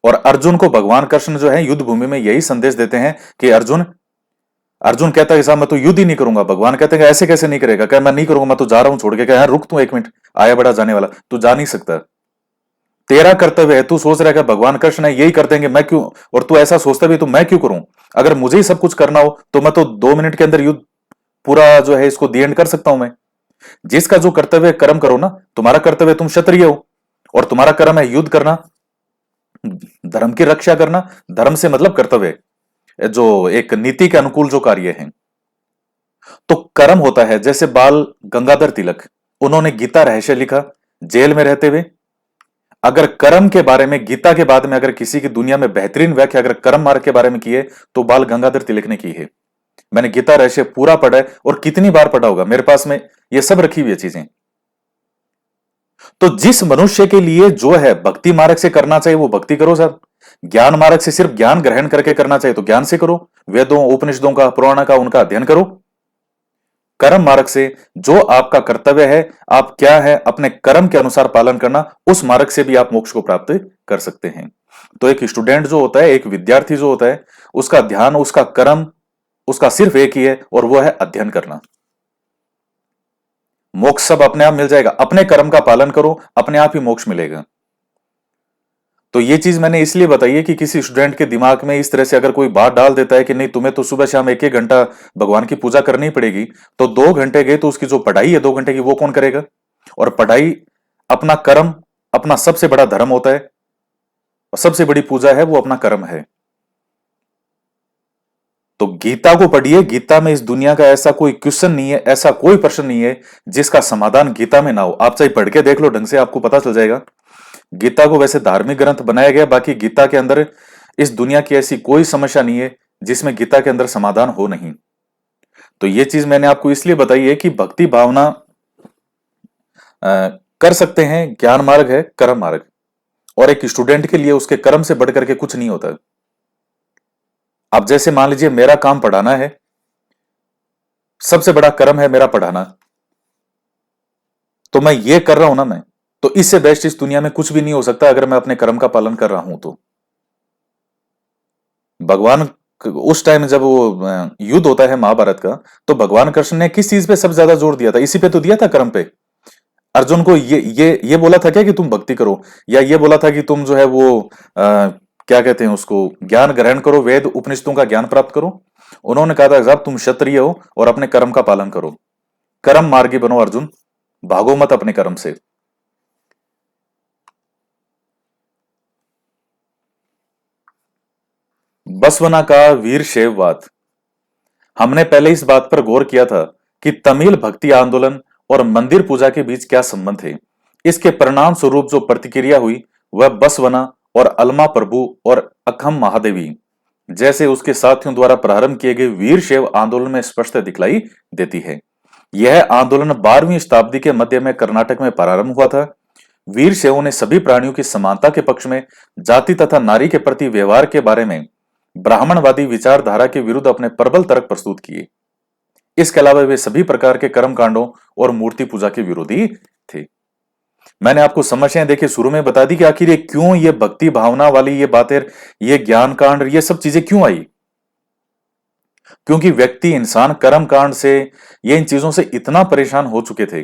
[SPEAKER 1] और अर्जुन को भगवान कृष्ण जो है युद्ध भूमि में यही संदेश देते हैं कि अर्जुन, अर्जुन कहता है साहब मैं तो युद्ध ही नहीं करूंगा। भगवान कहते हैं ऐसे कैसे नहीं करेगा? क्या मैं नहीं करूंगा, मैं तो जा रहा हूं छोड़ के। क्या रुक तू 1 मिनट, आया बड़ा जाने वाला, तू जा नहीं सकता। तेरा कर्तव्य है, तू सोच रहा है कि भगवान कृष्ण है यही कर देंगे, मैं क्यों, और तू ऐसा सोचता भी तो मैं क्यों करूं? अगर मुझे ही सब कुछ करना हो तो मैं तो 2 मिनट के अंदर युद्ध पूरा जो है इसको दी एंड कर सकता हूं मैं। जिसका जो कर्तव्य है कर्म करो ना। तुम्हारा कर्तव्य, तुम क्षत्रिय हो और तुम्हारा कर्म है युद्ध करना, धर्म की रक्षा करना। धर्म से मतलब कर्तव्य, जो एक नीति के अनुकूल जो कार्य है। तो कर्म होता है, जैसे बाल गंगाधर तिलक, उन्होंने गीता रहस्य लिखा जेल में रहते हुए। अगर कर्म के बारे में गीता के बाद में अगर किसी की दुनिया में बेहतरीन व्याख्या अगर कर्म मार्ग के बारे में की है तो बाल गंगाधर तिलक ने की है। मैंने गीता रहस्य पूरा पढ़ा है, और कितनी बार पढ़ा होगा, मेरे पास में ये सब रखी हुई है चीजें। तो जिस मनुष्य के लिए जो है भक्ति मार्ग से करना चाहिए वो भक्ति करो साहब। ज्ञान मार्ग से सिर्फ ज्ञान ग्रहण करके करना चाहिए तो ज्ञान से करो, वेदों उपनिषदों का, पुराण का, उनका अध्ययन करो। कर्म मार्ग से जो आपका कर्तव्य है, आप क्या है अपने कर्म के अनुसार पालन करना, उस मार्ग से भी आप मोक्ष को प्राप्त कर सकते हैं। तो एक स्टूडेंट जो होता है, एक विद्यार्थी जो होता है, उसका ध्यान, उसका कर्म, उसका सिर्फ एक ही है, और वो है अध्ययन करना। मोक्ष सब अपने आप मिल जाएगा। अपने कर्म का पालन करो, अपने आप ही मोक्ष मिलेगा। तो ये चीज मैंने इसलिए बताई है कि किसी स्टूडेंट के दिमाग में इस तरह से अगर कोई बात डाल देता है कि नहीं तुम्हें तो सुबह शाम 1-1 घंटा भगवान की पूजा करनी पड़ेगी, तो 2 घंटे गए तो उसकी जो पढ़ाई है 2 घंटे की वो कौन करेगा? और पढ़ाई, अपना कर्म, अपना सबसे बड़ा धर्म होता है, और सबसे बड़ी पूजा है वो अपना कर्म है। तो गीता को पढ़िए। गीता में इस दुनिया का ऐसा कोई क्वेश्चन नहीं है, ऐसा कोई प्रश्न नहीं है जिसका समाधान गीता में ना हो। आप चाहे पढ़ के देख लो ढंग से, आपको पता चल जाएगा। गीता को वैसे धार्मिक ग्रंथ बनाया गया, बाकी गीता के अंदर इस दुनिया की ऐसी कोई समस्या नहीं है जिसमें गीता के अंदर समाधान हो नहीं। तो ये चीज मैंने आपको इसलिए बताई है कि भक्ति भावना कर सकते हैं, ज्ञान मार्ग है, कर्म मार्ग। और एक स्टूडेंट के लिए उसके कर्म से बढ़कर के कुछ नहीं होता। अब जैसे मान लीजिए मेरा काम पढ़ाना है, सबसे बड़ा कर्म है मेरा पढ़ाना, तो मैं ये कर रहा हूं ना, मैं तो इससे बेस्ट इस दुनिया में कुछ भी नहीं हो सकता अगर मैं अपने कर्म का पालन कर रहा हूं तो। भगवान उस टाइम जब वो युद्ध होता है महाभारत का, तो भगवान कृष्ण ने किस चीज पे सबसे ज्यादा जोर दिया था? इसी पे तो दिया था, कर्म पे। अर्जुन को ये बोला था क्या कि तुम भक्ति करो, या ये बोला था कि तुम जो है वो क्या कहते हैं उसको, ज्ञान ग्रहण करो, वेद उपनिषदों का ज्ञान प्राप्त करो? उन्होंने कहा था साहब तुम क्षत्रिय हो और अपने कर्म का पालन करो, कर्म मार्गी बनो अर्जुन, भागो मत अपने कर्म से। बसवना का वीर शैववाद। हमने पहले इस बात पर गौर किया था कि तमिल भक्ति आंदोलन और मंदिर पूजा के बीच क्या संबंध है। इसके परिणाम स्वरूप जो प्रतिक्रिया हुई वह बसवना और अल्मा प्रभु और अखम महादेवी जैसे उसके साथियों द्वारा प्रारंभ किए गए वीर शैव आंदोलन में स्पष्ट दिखलाई देती है। यह आंदोलन 12वीं शताब्दी के मध्य में कर्नाटक में प्रारंभ हुआ था। वीर शैवों ने सभी प्राणियों की समानता के पक्ष में, जाति तथा नारी के प्रति व्यवहार के बारे में ब्राह्मणवादी विचारधारा के विरुद्ध अपने प्रबल तर्क प्रस्तुत किए। इसके अलावा वे सभी प्रकार के कर्म कांडों और मूर्ति पूजा के विरोधी थे। मैंने आपको समस्याएं देखिए शुरू में बता दी कि आखिर ये क्यों, ये भक्ति भावना वाली ये बातें, ये ज्ञान कांड, ये सब चीजें क्यों आई? क्योंकि व्यक्ति, इंसान कर्म कांड से, ये इन चीजों से इतना परेशान हो चुके थे।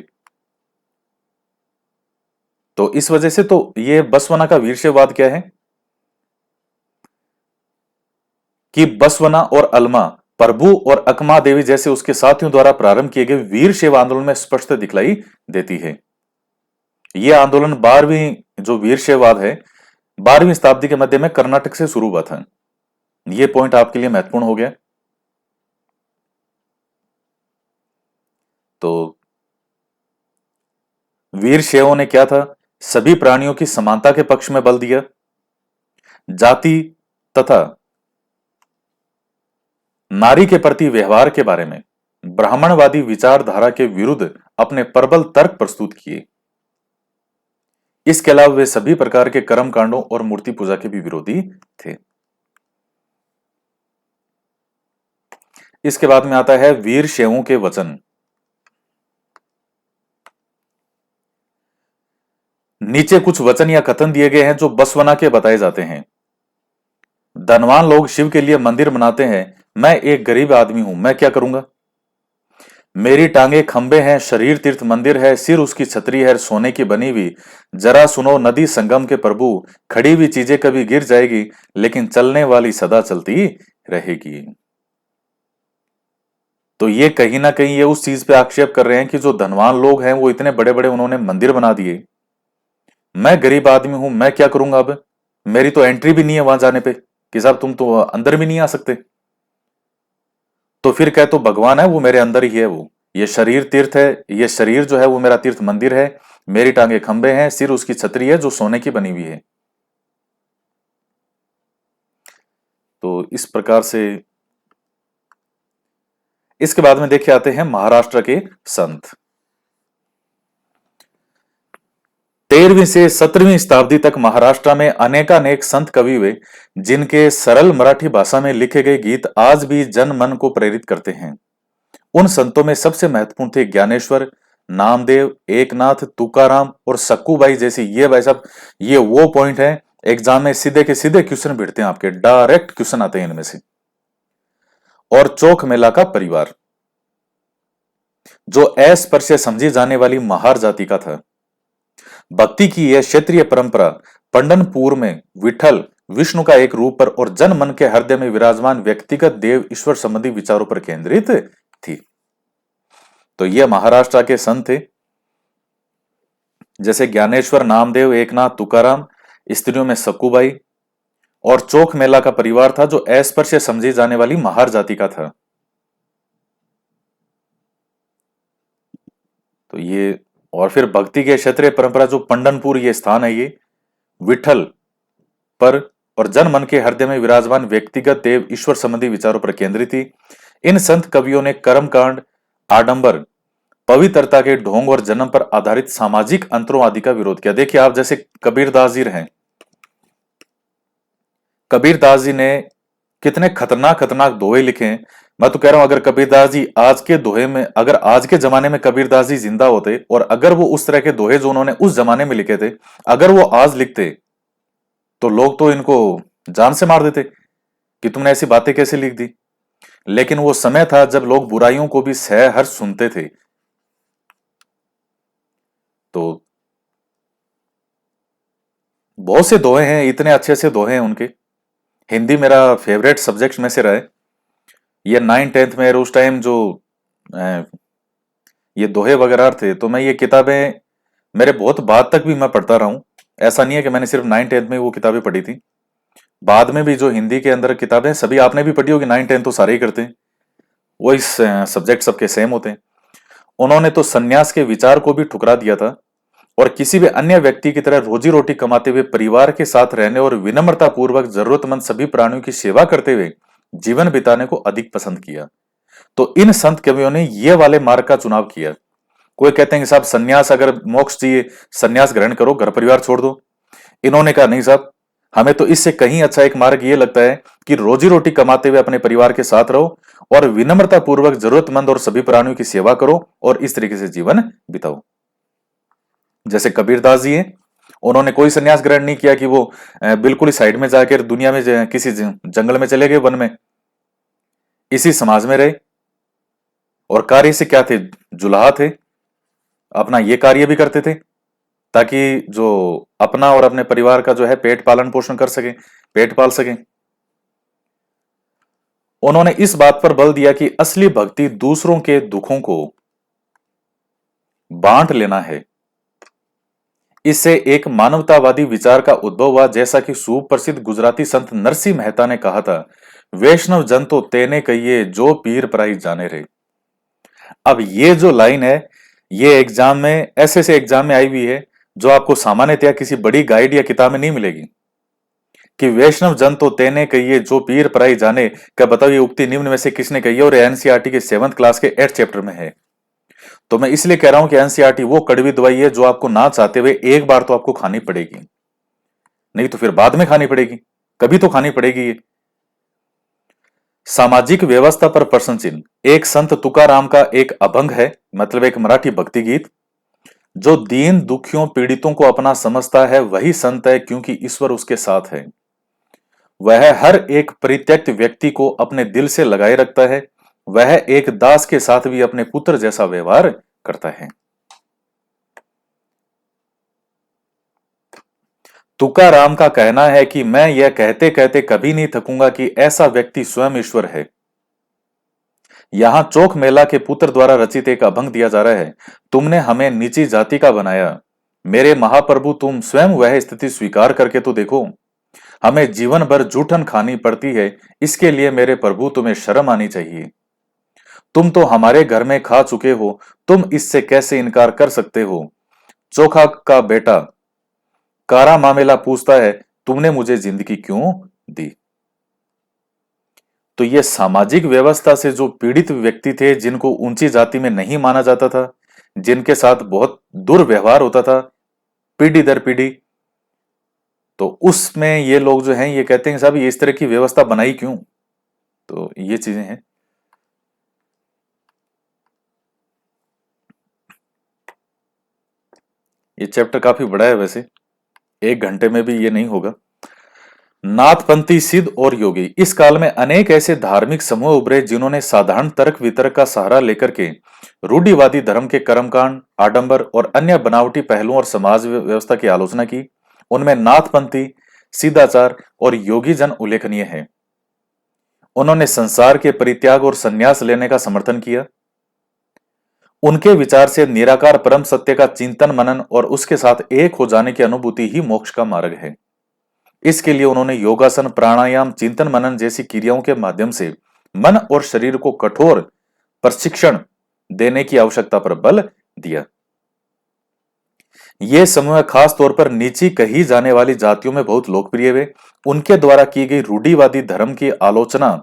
[SPEAKER 1] तो इस वजह से तो ये बसवना का वीरशैववाद क्या है कि बसवना और अल्मा, प्रभु और अकमा देवी जैसे उसके साथियों द्वारा प्रारंभ किए गए वीरशैव आंदोलन में स्पष्ट दिखलाई देती है। यह आंदोलन 12वीं, जो वीरशैववाद है, 12वीं शताब्दी के मध्य में कर्नाटक से शुरू हुआ था। यह पॉइंट आपके लिए महत्वपूर्ण हो गया। तो वीरशैवों ने क्या था, सभी प्राणियों की समानता के पक्ष में बल दिया, जाति तथा नारी के प्रति व्यवहार के बारे में ब्राह्मणवादी विचारधारा के विरुद्ध अपने प्रबल तर्क प्रस्तुत किए। इसके अलावा वे सभी प्रकार के कर्म कांडों और मूर्ति पूजा के भी विरोधी थे। इसके बाद में आता है वीरशैवों के वचन। नीचे कुछ वचन या कथन दिए गए हैं जो बसवना के बताए जाते हैं। धनवान लोग शिव के लिए मंदिर बनाते हैं, मैं एक गरीब आदमी हूं, मैं क्या करूंगा? मेरी टांगे खंबे हैं, शरीर तीर्थ मंदिर है, सिर उसकी छतरी है सोने की बनी हुई। जरा सुनो नदी संगम के प्रभु, खड़ी हुई चीजें कभी गिर जाएगी, लेकिन चलने वाली सदा चलती रहेगी। तो ये कहीं ना कहीं ये उस चीज पे आक्षेप कर रहे हैं कि जो धनवान लोग हैं वो इतने बड़े बड़े उन्होंने मंदिर बना दिए, मैं गरीब आदमी हूं, मैं क्या करूंगा? अब मेरी तो एंट्री भी नहीं है वहां जाने पे कि साहब तुम तो अंदर भी नहीं आ सकते। तो फिर कह तो भगवान है वो मेरे अंदर ही है, वो ये शरीर तीर्थ है, ये शरीर जो है वो मेरा तीर्थ मंदिर है, मेरी टांगे खंबे हैं, सिर उसकी छतरी है जो सोने की बनी हुई है। तो इस प्रकार से इसके बाद में देखे आते हैं महाराष्ट्र के संत। 13वीं से 17वीं शताब्दी तक महाराष्ट्र में अनेकानेक संत कवि हुए, जिनके सरल मराठी भाषा में लिखे गए गीत आज भी जन मन को प्रेरित करते हैं। उन संतों में सबसे महत्वपूर्ण थे ज्ञानेश्वर, नामदेव, एकनाथ, तुकाराम और सक्कूबाई जैसी। ये भाई साहब, ये वो पॉइंट है एग्जाम में सीधे के सीधे क्वेश्चन भिड़ते हैं, आपके डायरेक्ट क्वेश्चन आते हैं इनमें से। और चौक मेला का परिवार, जो अस्पृश्य समझी जाने वाली महार जाति का था। भक्ति की यह क्षेत्रीय परंपरा पंढरपुर में विठल, विष्णु का एक रूप पर और जन मन के हृदय में विराजमान व्यक्तिगत देव ईश्वर संबंधी विचारों पर केंद्रित थी। तो ये महाराष्ट्र के संत थे, जैसे ज्ञानेश्वर, नामदेव, एकनाथ, तुकाराम, स्त्रियों में सक्कूबाई, और चौक मेला का परिवार था जो अस्पृश्य समझी जाने वाली महार जाति का था। तो ये, और फिर भक्ति के क्षेत्रीय परंपरा जो पंढरपुर ये स्थान है, ये विठल पर और जन मन के हृदय में विराजमान व्यक्तिगत देव ईश्वर संबंधी विचारों पर केंद्रित थी। इन संत कवियों ने कर्मकांड, आडंबर, पवित्रता के ढोंग और जन्म पर आधारित सामाजिक अंतरों आदि का विरोध किया। देखिए आप, जैसे कबीरदास जी हैं, कबीरदास जी ने कितने खतरनाक खतरनाक दोहे लिखे हैं। मैं तो कह रहा हूं अगर कबीरदास जी आज के दोहे में, अगर आज के जमाने में कबीरदास जी जिंदा होते और अगर वो उस तरह के दोहे जो उन्होंने उस जमाने में लिखे थे अगर वो आज लिखते, तो लोग तो इनको जान से मार देते कि तुमने ऐसी बातें कैसे लिख दी। लेकिन वो समय था जब लोग बुराइयों को भी सहर्ष सुनते थे। तो बहुत से दोहे हैं, इतने अच्छे से दोहे हैं उनके। हिंदी मेरा फेवरेट सब्जेक्ट में से रहा है। ये 9th-10th में उस टाइम जो अ, ये दोहे वगैरह थे, तो मैं ये किताबें मेरे बहुत बाद तक भी मैं पढ़ता रहा हूँ। ऐसा नहीं है कि मैंने सिर्फ 9th-10th में वो किताबें पढ़ी थी, बाद में भी जो हिंदी के अंदर किताबें सभी आपने भी पढ़ी होगी। 9th-10th तो सारे ही करते हैं, वो इस सब्जेक्ट सबके सेम होते हैं। उन्होंने तो सन्यास के विचार को भी ठुकरा दिया था और किसी भी अन्य व्यक्ति की तरह रोजी रोटी कमाते हुए परिवार के साथ रहने और विनम्रता पूर्वक जरूरतमंद सभी प्राणियों की सेवा करते हुए जीवन बिताने को अधिक पसंद किया। तो इन संत कवियों ने ये वाले मार्ग का चुनाव किया। कोई कहते हैं कि साहब सन्यास, अगर मोक्ष चाहिए सन्यास ग्रहण करो, घर परिवार छोड़ दो। इन्होंने कहा नहीं साहब, हमें तो इससे कहीं अच्छा एक मार्ग ये लगता है कि रोजी रोटी कमाते हुए अपने परिवार के साथ रहो और विनम्रता पूर्वक जरूरतमंद और सभी प्राणियों की सेवा करो और इस तरीके से जीवन बिताओ। जैसे कबीरदास जी हैं, उन्होंने कोई संन्यास ग्रहण नहीं किया कि वो बिल्कुल ही साइड में जाकर दुनिया में किसी जंगल में चले गए, वन में। इसी समाज में रहे, और कार्य से क्या थे, जुलाहा थे, अपना ये कार्य भी करते थे ताकि जो अपना और अपने परिवार का जो है पेट पालन पोषण कर सके, पेट पाल सके। उन्होंने इस बात पर बल दिया कि असली भक्ति दूसरों के दुखों को बांट लेना है। इससे एक मानवतावादी विचार का उद्भव हुआ, जैसा कि सुप्रसिद्ध गुजराती संत नरसिंह मेहता ने कहा था, वैष्णव जन तो तेने कहिए जो पीर पराई जाने रे। अब ये जो लाइन है, ये एग्जाम में, ऐसे एग्जाम में आई हुई है जो आपको सामान्यतया किसी बड़ी गाइड या किताब में नहीं मिलेगी, कि वैष्णव जन तो तेने कहिए जो पीर पराई जाने। क्या बताओ ये उक्ति निम्न में से किसने कही है? और एनसीईआरटी के 7th क्लास के 8th चैप्टर में है। तो मैं इसलिए कह रहा हूं कि एनसीईआरटी वो कड़वी दवाई है जो आपको ना चाहते हुए एक बार तो आपको खानी पड़ेगी, नहीं तो फिर बाद में खानी पड़ेगी, कभी तो खानी पड़ेगी ये। सामाजिक व्यवस्था पर प्रश्न चिन्ह एक संत तुकाराम का एक अभंग है, मतलब एक मराठी भक्ति गीत। जो दीन दुखियों पीड़ितों को अपना समझता है वही संत है, क्योंकि ईश्वर उसके साथ है। वह हर एक परित्यक्त व्यक्ति को अपने दिल से लगाए रखता है। वह एक दास के साथ भी अपने पुत्र जैसा व्यवहार करता है। तुकाराम का कहना है कि मैं यह कहते कहते कभी नहीं थकूंगा कि ऐसा व्यक्ति स्वयं ईश्वर है। यहां चोक मेला के पुत्र द्वारा रचित एक अभंग दिया जा रहा है। तुमने हमें नीची जाति का बनाया, मेरे महाप्रभु तुम स्वयं वह स्थिति स्वीकार करके तो देखो। हमें जीवन भर जूठन खानी पड़ती है, इसके लिए मेरे प्रभु तुम्हें शर्म आनी चाहिए। तुम तो हमारे घर में खा चुके हो, तुम इससे कैसे इनकार कर सकते हो। चोखा का बेटा कारा मामेला पूछता है, तुमने मुझे जिंदगी क्यों दी। तो ये सामाजिक व्यवस्था से जो पीड़ित व्यक्ति थे, जिनको ऊंची जाति में नहीं माना जाता था, जिनके साथ बहुत दुर्व्यवहार होता था पीढ़ी दर पीढ़ी, तो उसमें ये लोग जो हैं ये कहते हैं साहब ये इस तरह की व्यवस्था बनाई क्यों। तो ये चीजें हैं। ये चैप्टर काफी बड़ा है वैसे, 1 घंटे में भी ये नहीं होगा। नाथपंथी सिद्ध और योगी। इस काल में अनेक ऐसे धार्मिक समूह उभरे जिन्होंने साधारण तर्क वितर्क का सहारा लेकर के रूढ़िवादी धर्म के कर्मकांड, आडंबर और अन्य बनावटी पहलुओं और समाज व्यवस्था की आलोचना की। उनमें नाथपंथी, सिद्धाचार और योगी जन उल्लेखनीय है। उन्होंने संसार के परित्याग और संन्यास लेने का समर्थन किया। उनके विचार से निराकार परम सत्य का चिंतन मनन और उसके साथ एक हो जाने की अनुभूति ही मोक्ष का मार्ग है। इसके लिए उन्होंने योगासन, प्राणायाम, चिंतन मनन जैसी क्रियाओं के माध्यम से मन और शरीर को कठोर प्रशिक्षण देने की आवश्यकता पर बल दिया। ये समूह खास तौर पर नीची कही जाने वाली जातियों में बहुत लोकप्रिय हुए। उनके द्वारा की गई रूढ़िवादी धर्म की आलोचना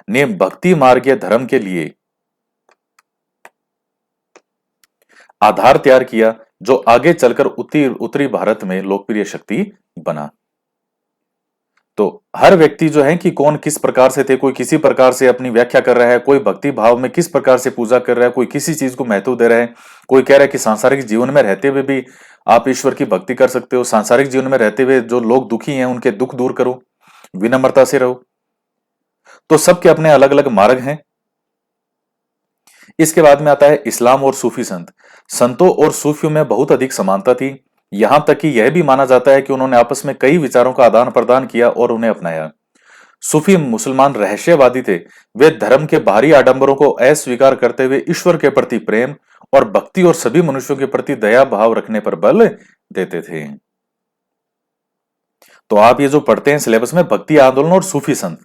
[SPEAKER 1] ने भक्ति मार्गीय धर्म के लिए आधार तैयार किया, जो आगे चलकर उत्तरी भारत में लोकप्रिय शक्ति बना। तो हर व्यक्ति जो है कि कौन किस प्रकार से थे, कोई किसी प्रकार से अपनी व्याख्या कर रहा है, कोई भक्ति भाव में किस प्रकार से पूजा कर रहा है, कोई किसी चीज को महत्व दे रहा है, कोई कह रहा है कि सांसारिक जीवन में रहते हुए भी आप ईश्वर की भक्ति कर सकते हो, सांसारिक जीवन में रहते हुए जो लोग दुखी हैं उनके दुख दूर करो, विनम्रता से रहो। तो सबके अपने अलग अलग मार्ग हैं। इसके बाद में आता है इस्लाम और सूफी संत। संतों और सूफियों में बहुत अधिक समानता थी, यहां तक कि यह भी माना जाता है कि उन्होंने आपस में कई विचारों का आदान प्रदान किया और उन्हें अपनाया। सूफी मुसलमान रहस्यवादी थे। वे धर्म के बाहरी आडंबरों को अस्वीकार करते हुए ईश्वर के प्रति प्रेम और भक्ति और सभी मनुष्यों के प्रति दया भाव रखने पर बल देते थे। तो आप ये जो पढ़ते हैं सिलेबस में भक्ति आंदोलन और सूफी संत,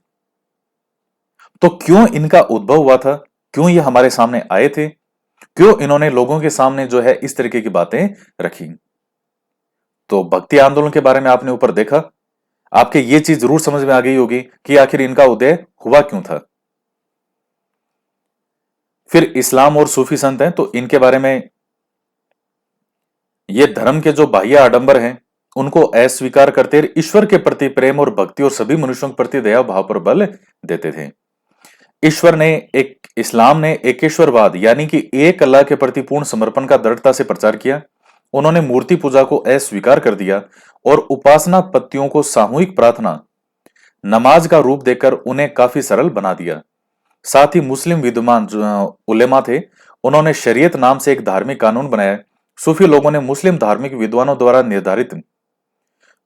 [SPEAKER 1] तो क्यों इनका उद्भव हुआ था, क्यों ये हमारे सामने आए थे, क्यों इन्होंने लोगों के सामने जो है इस तरीके की बातें रखी। तो भक्ति आंदोलन के बारे में आपने ऊपर देखा, आपके ये चीज जरूर समझ में आ गई होगी कि आखिर इनका उदय हुआ क्यों था। फिर इस्लाम और सूफी संत हैं, तो इनके बारे में, ये धर्म के जो बाह्य आडंबर हैं उनको अस्वीकार करते ईश्वर के प्रति प्रेम और भक्ति और सभी मनुष्यों के प्रति दया भाव पर बल देते थे। इस्लाम ने एकेश्वरवाद यानी कि एक अल्लाह के प्रति पूर्ण समर्पण का दृढ़ता से प्रचार किया। उन्होंने मूर्ति पूजा को अस्वीकार कर दिया और उपासना पत्तियों को सामूहिक प्रार्थना, नमाज का रूप देकर उन्हें काफी सरल बना दिया। साथ ही मुस्लिम विद्वान जो उलेमा थे, उन्होंने शरीयत नाम से एक धार्मिक कानून बनाया। सूफी लोगों ने मुस्लिम धार्मिक विद्वानों द्वारा निर्धारित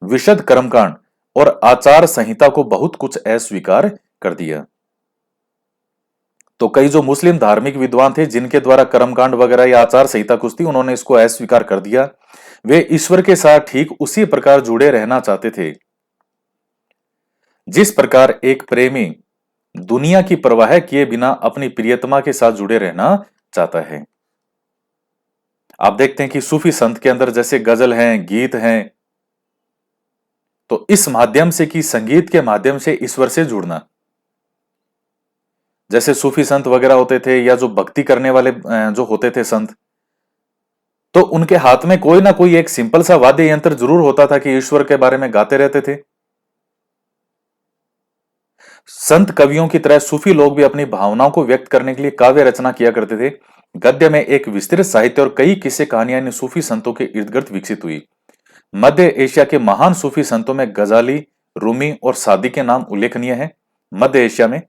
[SPEAKER 1] विशद कर्मकांड और आचार संहिता को बहुत कुछ अस्वीकार कर दिया। तो कई जो मुस्लिम धार्मिक विद्वान थे जिनके द्वारा कर्मकांड वगैरह या आचार संहिता कुछ थी, उन्होंने इसको अस्वीकार कर दिया। वे ईश्वर के साथ ठीक उसी प्रकार जुड़े रहना चाहते थे जिस प्रकार एक प्रेमी दुनिया की परवाह किए बिना अपनी प्रियतमा के साथ जुड़े रहना चाहता है। आप देखते हैं कि सूफी संत के अंदर जैसे गजल हैं, गीत हैं, तो इस माध्यम से कि संगीत के माध्यम से ईश्वर से जुड़ना, जैसे सूफी संत वगैरह होते थे या जो भक्ति करने वाले जो होते थे संत, तो उनके हाथ में कोई ना कोई एक सिंपल सा वाद्य यंत्र जरूर होता था कि ईश्वर के बारे में गाते रहते थे। संत कवियों की तरह सूफी लोग भी अपनी भावनाओं को व्यक्त करने के लिए काव्य रचना किया करते थे। गद्य में एक विस्तृत साहित्य और कई किस्से कहानियां इन सूफी संतों के इर्द गिर्द विकसित हुई। मध्य एशिया के महान सूफी संतों में गजाली, रूमी और सादी के नाम उल्लेखनीय हैं। मध्य एशिया में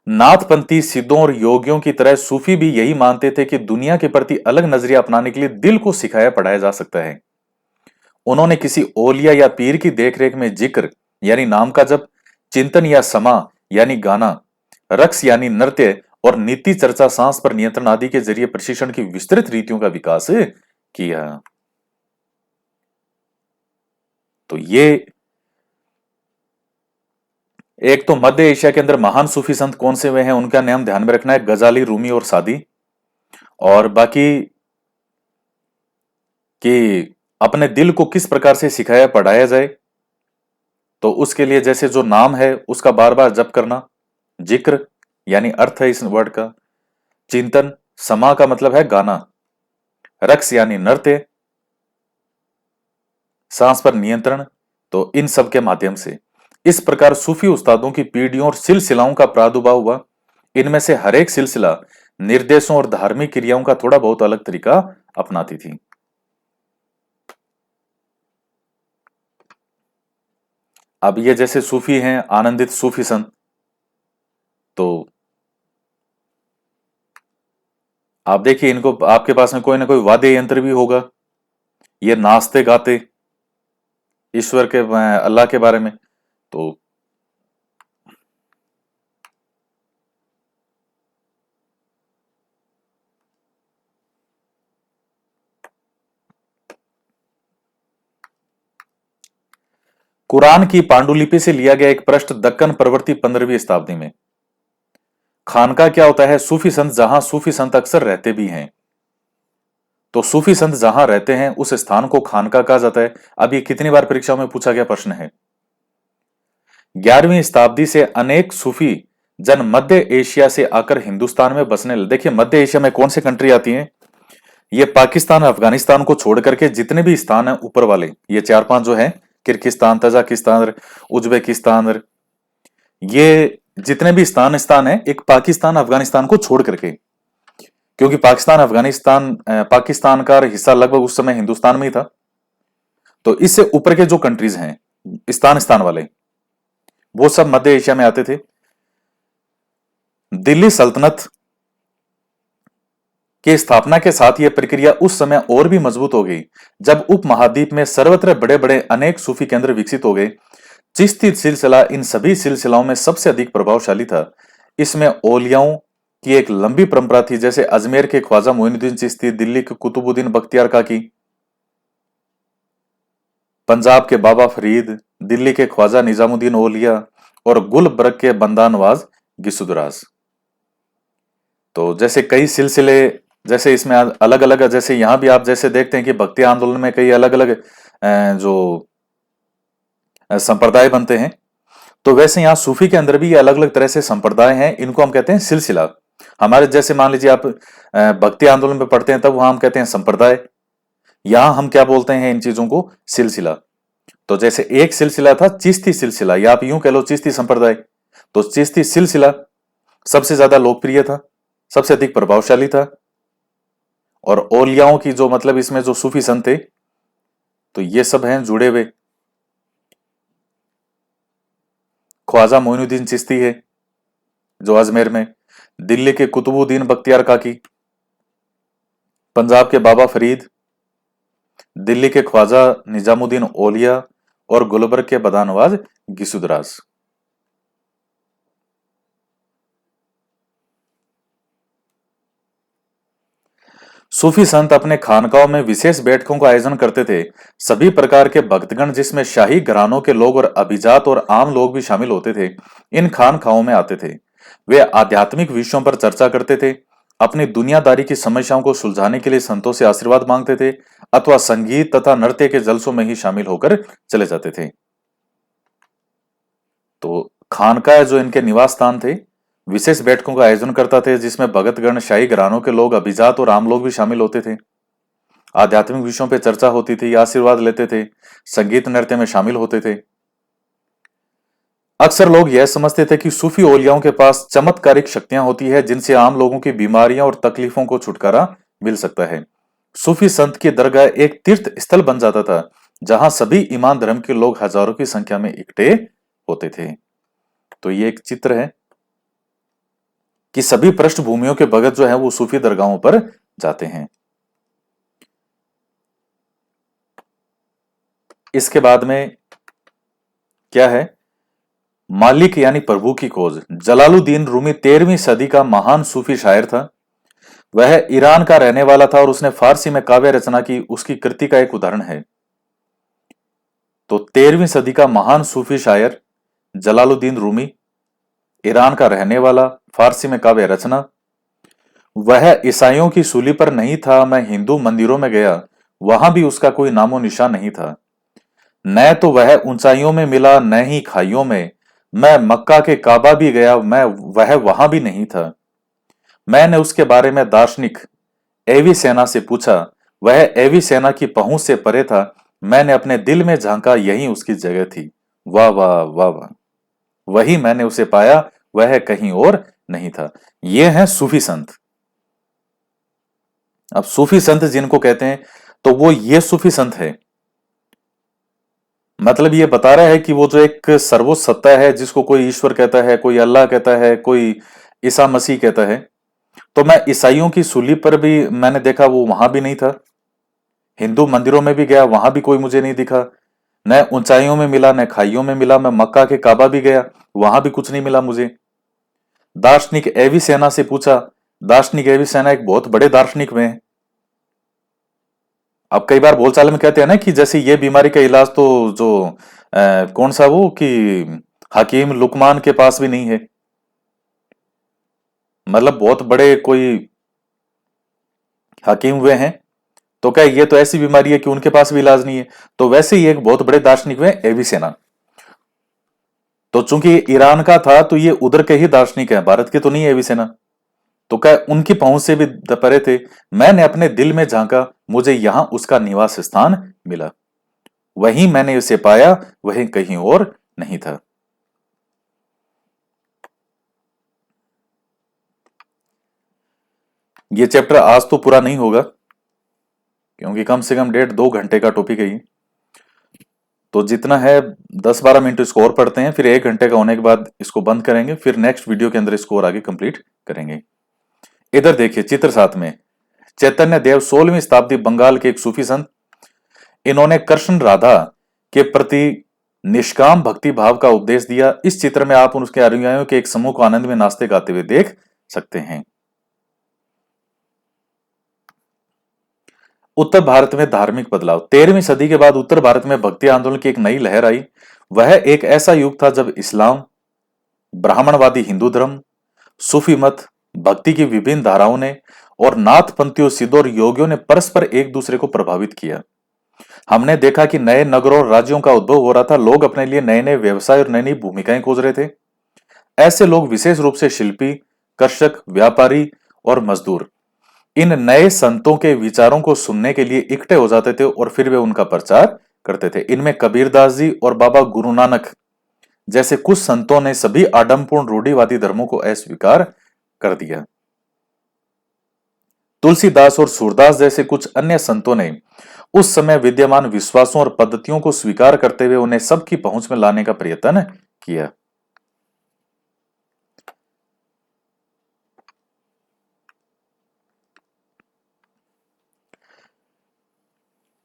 [SPEAKER 1] नाथपंथी सिद्धों और योगियों की तरह सूफी भी यही मानते थे कि दुनिया के प्रति अलग नजरिया अपनाने के लिए दिल को सिखाया पढ़ाया जा सकता है। उन्होंने किसी ओलिया या पीर की देखरेख में जिक्र यानी नाम का जप, चिंतन या समा यानी गाना, रक्स यानी नृत्य और नीति चर्चा, सांस पर नियंत्रण आदि के जरिए प्रशिक्षण की विस्तृत रीतियों का विकास किया। तो ये एक तो मध्य एशिया के अंदर महान सूफी संत कौन से हुए हैं उनका नाम ध्यान में रखना है, गजाली, रूमी और सादी। और बाकी कि अपने दिल को किस प्रकार से सिखाया पढ़ाया जाए, तो उसके लिए जैसे जो नाम है उसका बार बार जप करना, जिक्र यानी अर्थ है इस वर्ड का, चिंतन, समा का मतलब है गाना, रक्स यानी नृत्य, सांस पर नियंत्रण, तो इन सब के माध्यम से इस प्रकार सूफी उस्तादों की पीढ़ियों और सिलसिलाओं का प्रादुर्भाव हुआ। इनमें से हर एक सिलसिला निर्देशों और धार्मिक क्रियाओं का थोड़ा बहुत अलग तरीका अपनाती थी। अब ये जैसे सूफी हैं, आनंदित सूफी संत, तो आप देखिए इनको, आपके पास में कोई ना कोई वाद्य यंत्र भी होगा, ये नाचते गाते ईश्वर के अल्लाह के बारे में। तो कुरान की पांडुलिपि से लिया गया एक पृष्ठ, दक्कन प्रवृत्ति 15वीं शताब्दी में। खानका क्या होता है? सूफी संत जहां सूफी संत अक्सर रहते भी हैं, तो सूफी संत जहां रहते हैं उस स्थान को खानका कहा जाता है। अब ये कितनी बार परीक्षा में पूछा गया प्रश्न है। 11वीं शताब्दी से अनेक सूफी जन मध्य एशिया से आकर हिंदुस्तान में बसने लगे। देखिए मध्य एशिया में कौन सी कंट्री आती है? ये पाकिस्तान, अफगानिस्तान को छोड़ करके जितने भी स्थान है ऊपर वाले, ये 4-5 जो है, किर्गिस्तान, तजाकिस्तान, उज्बेकिस्तान, ये जितने भी स्थान है एक पाकिस्तान अफगानिस्तान को छोड़ करके, क्योंकि पाकिस्तान अफगानिस्तान पाकिस्तान का हिस्सा लगभग उस समय हिंदुस्तान में ही था। तो इससे ऊपर के जो कंट्रीज हैं स्थान वाले, वो सब मध्य एशिया में आते थे। दिल्ली सल्तनत की स्थापना के साथ यह प्रक्रिया उस समय और भी मजबूत हो गई जब उपमहाद्वीप में सर्वत्र बड़े बड़े अनेक सूफी केंद्र विकसित हो गए। चिश्ती सिलसिला इन सभी सिलसिलाओं में सबसे अधिक प्रभावशाली था। इसमें औलियाओं की एक लंबी परंपरा थी, जैसे अजमेर के ख्वाजा मोइनुद्दीन चिश्ती, दिल्ली के कुतुबुद्दीन बख्तियार काकी, पंजाब के बाबा फरीद, दिल्ली के ख्वाजा निजामुद्दीन औलिया और गुलबर्ग के बंदा नवाज गिसुदराज। तो जैसे कई सिलसिले, जैसे इसमें अलग अलग, जैसे यहां भी आप जैसे देखते हैं कि भक्ति आंदोलन में कई अलग अलग जो संप्रदाय बनते हैं, तो वैसे यहां सूफी के अंदर भी ये अलग अलग तरह से संप्रदाय हैं। इनको हम कहते हैं सिलसिला। हमारे जैसे मान लीजिए आप भक्ति आंदोलन में पढ़ते हैं, तब वहां हम कहते हैं संप्रदाय। यहां हम क्या बोलते हैं इन चीजों को? सिलसिला। तो जैसे एक सिलसिला था चिश्ती सिलसिला, या आप यूं कह लो चिश्ती संप्रदाय। तो चिश्ती सिलसिला सबसे ज्यादा लोकप्रिय था, सबसे अधिक प्रभावशाली था, और औलियाओं की जो मतलब इसमें जो सूफी संत थे, तो ये सब हैं जुड़े हुए। ख्वाजा मोइनुद्दीन चिश्ती है जो अजमेर में, दिल्ली के कुतुबुद्दीन बख्तियार काकी, पंजाब के बाबा फरीद, दिल्ली के ख्वाजा निजामुद्दीन औलिया और गुलबर्ग के बदानवाज गिसुदराज। सूफी संत अपने खानकाओं में विशेष बैठकों का आयोजन करते थे। सभी प्रकार के भक्तगण, जिसमें शाही घरानों के लोग और अभिजात और आम लोग भी शामिल होते थे, इन खानकाओं में आते थे। वे आध्यात्मिक विषयों पर चर्चा करते थे, अपनी दुनियादारी की समस्याओं को सुलझाने के लिए संतों से आशीर्वाद मांगते थे, अथवा संगीत तथा नृत्य के जलसों में ही शामिल होकर चले जाते थे। तो खानका जो इनके निवास स्थान थे, विशेष बैठकों का आयोजन करता थे, जिसमें भगतगण, शाही घरानों के लोग, अभिजात और आम लोग भी शामिल होते थे। आध्यात्मिक विषयों पर चर्चा होती थी, आशीर्वाद लेते थे, संगीत नृत्य में शामिल होते थे। अक्सर लोग यह समझते थे कि सूफी औलियाओं के पास चमत्कारिक शक्तियां होती है, जिनसे आम लोगों की बीमारियां और तकलीफों को छुटकारा मिल सकता है। सूफी संत की दरगाह एक तीर्थ स्थल बन जाता था, जहां सभी ईमान धर्म के लोग हजारों की संख्या में इकट्ठे होते थे। तो ये एक चित्र है कि सभी पृष्ठभूमियों के भगत जो है वो सूफी दरगाहों पर जाते हैं। इसके बाद में क्या है, मालिक यानी प्रभु की खोज। जलालुद्दीन रूमी 13वीं सदी का महान सूफी शायर था। वह ईरान का रहने वाला था और उसने फारसी में काव्य रचना की। उसकी कृति का एक उदाहरण है। तो 13वीं सदी का महान सूफी शायर जलालुद्दीन रूमी, ईरान का रहने वाला, फारसी में काव्य रचना। वह ईसाइयों की सूली पर नहीं था, मैं हिंदू मंदिरों में गया, वहां भी उसका कोई नामो निशान नहीं था। न तो वह ऊंचाइयों में मिला, न ही खाइयों में। मैं मक्का के काबा भी गया, मैं वह वहां भी नहीं था। मैंने उसके बारे में दार्शनिक एविसेना से पूछा, वह एविसेना की पहुंच से परे था। मैंने अपने दिल में झांका, यही उसकी जगह थी। वाह वाह वाह वाह, वही मैंने उसे पाया, वह कहीं और नहीं था। ये हैं सूफी संत। अब सूफी संत जिनको कहते हैं, तो वो ये सूफी संत है। मतलब ये बता रहा है कि वो जो एक सर्वोच्च सत्ता है, जिसको कोई ईश्वर कहता है, कोई अल्लाह कहता है, कोई ईसा मसीह कहता है। तो मैं ईसाइयों की सूली पर भी मैंने देखा, वो वहां भी नहीं था। हिंदू मंदिरों में भी गया, वहां भी कोई मुझे नहीं दिखा। न ऊंचाइयों में मिला, न खाइयों में मिला। मैं मक्का के काबा भी गया, वहां भी कुछ नहीं मिला मुझे। दार्शनिक एविसेना से पूछा। दार्शनिक एविसेना एक बहुत बड़े दार्शनिक में है। अब कई बार बोलचाल में कहते हैं ना कि जैसे ये बीमारी का इलाज तो जो कौन सा वो कि हकीम लुकमान के पास भी नहीं है। मतलब बहुत बड़े कोई हकीम हुए हैं, तो क्या ये तो ऐसी बीमारी है कि उनके पास भी इलाज नहीं है। तो वैसे ही एक बहुत बड़े दार्शनिक हुए एविसेना। तो चूंकि ईरान का था, तो ये उधर के ही दार्शनिक है, भारत के तो नहीं है एविसेना। तो क्या उनकी पहुंच से भी परे थे। मैंने अपने दिल में झांका, मुझे यहां उसका निवास स्थान मिला, वहीं मैंने उसे पाया, वहीं कहीं और नहीं था। ये चैप्टर आज तो पूरा नहीं होगा, क्योंकि कम से कम 1.5-2 घंटे का टॉपिक है ये। तो जितना है 10-12 मिनट इसको और पढ़ते हैं, फिर 1 घंटे का होने के बाद इसको बंद करेंगे, फिर नेक्स्ट वीडियो के अंदर इसको और आगे कंप्लीट करेंगे। इधर देखिए चित्र 7 में, चैतन्य देव 16वीं शताब्दी बंगाल के एक सूफी संत। इन्होंने कृष्ण राधा के प्रति निष्काम भक्ति भाव का उपदेश दिया। इस चित्र में आप उनके अनुयायियों के एक समूह को आनंद में नाचते गाते हुए देख सकते हैं। उत्तर भारत में धार्मिक बदलाव। 13वीं सदी के बाद उत्तर भारत में भक्ति आंदोलन की एक नई लहर आई। वह एक ऐसा युग था जब इस्लाम, ब्राह्मणवादी हिंदू धर्म, सूफी मत, भक्ति की विभिन्न धाराओं ने और नाथपंथियों, सिद्धों और योगियों ने परस्पर एक दूसरे को प्रभावित किया। हमने देखा कि नए नगरों और राज्यों का उद्भव हो रहा था। लोग अपने लिए नए नए व्यवसाय और नई नई भूमिकाएं खोज रहे थे। ऐसे लोग विशेष रूप से शिल्पी, कृषक, व्यापारी और मजदूर इन नए संतों के विचारों को सुनने के लिए इकट्ठे हो जाते थे और फिर वे उनका प्रचार करते थे। इनमें कबीरदास जी और बाबा गुरु नानक जैसे कुछ संतों ने सभी आडंबरपूर्ण रूढ़िवादी धर्मों को अस्वीकार कर दिया। तुलसीदास और सूरदास जैसे कुछ अन्य संतों ने उस समय विद्यमान विश्वासों और पद्धतियों को स्वीकार करते हुए उन्हें सबकी पहुंच में लाने का प्रयत्न किया।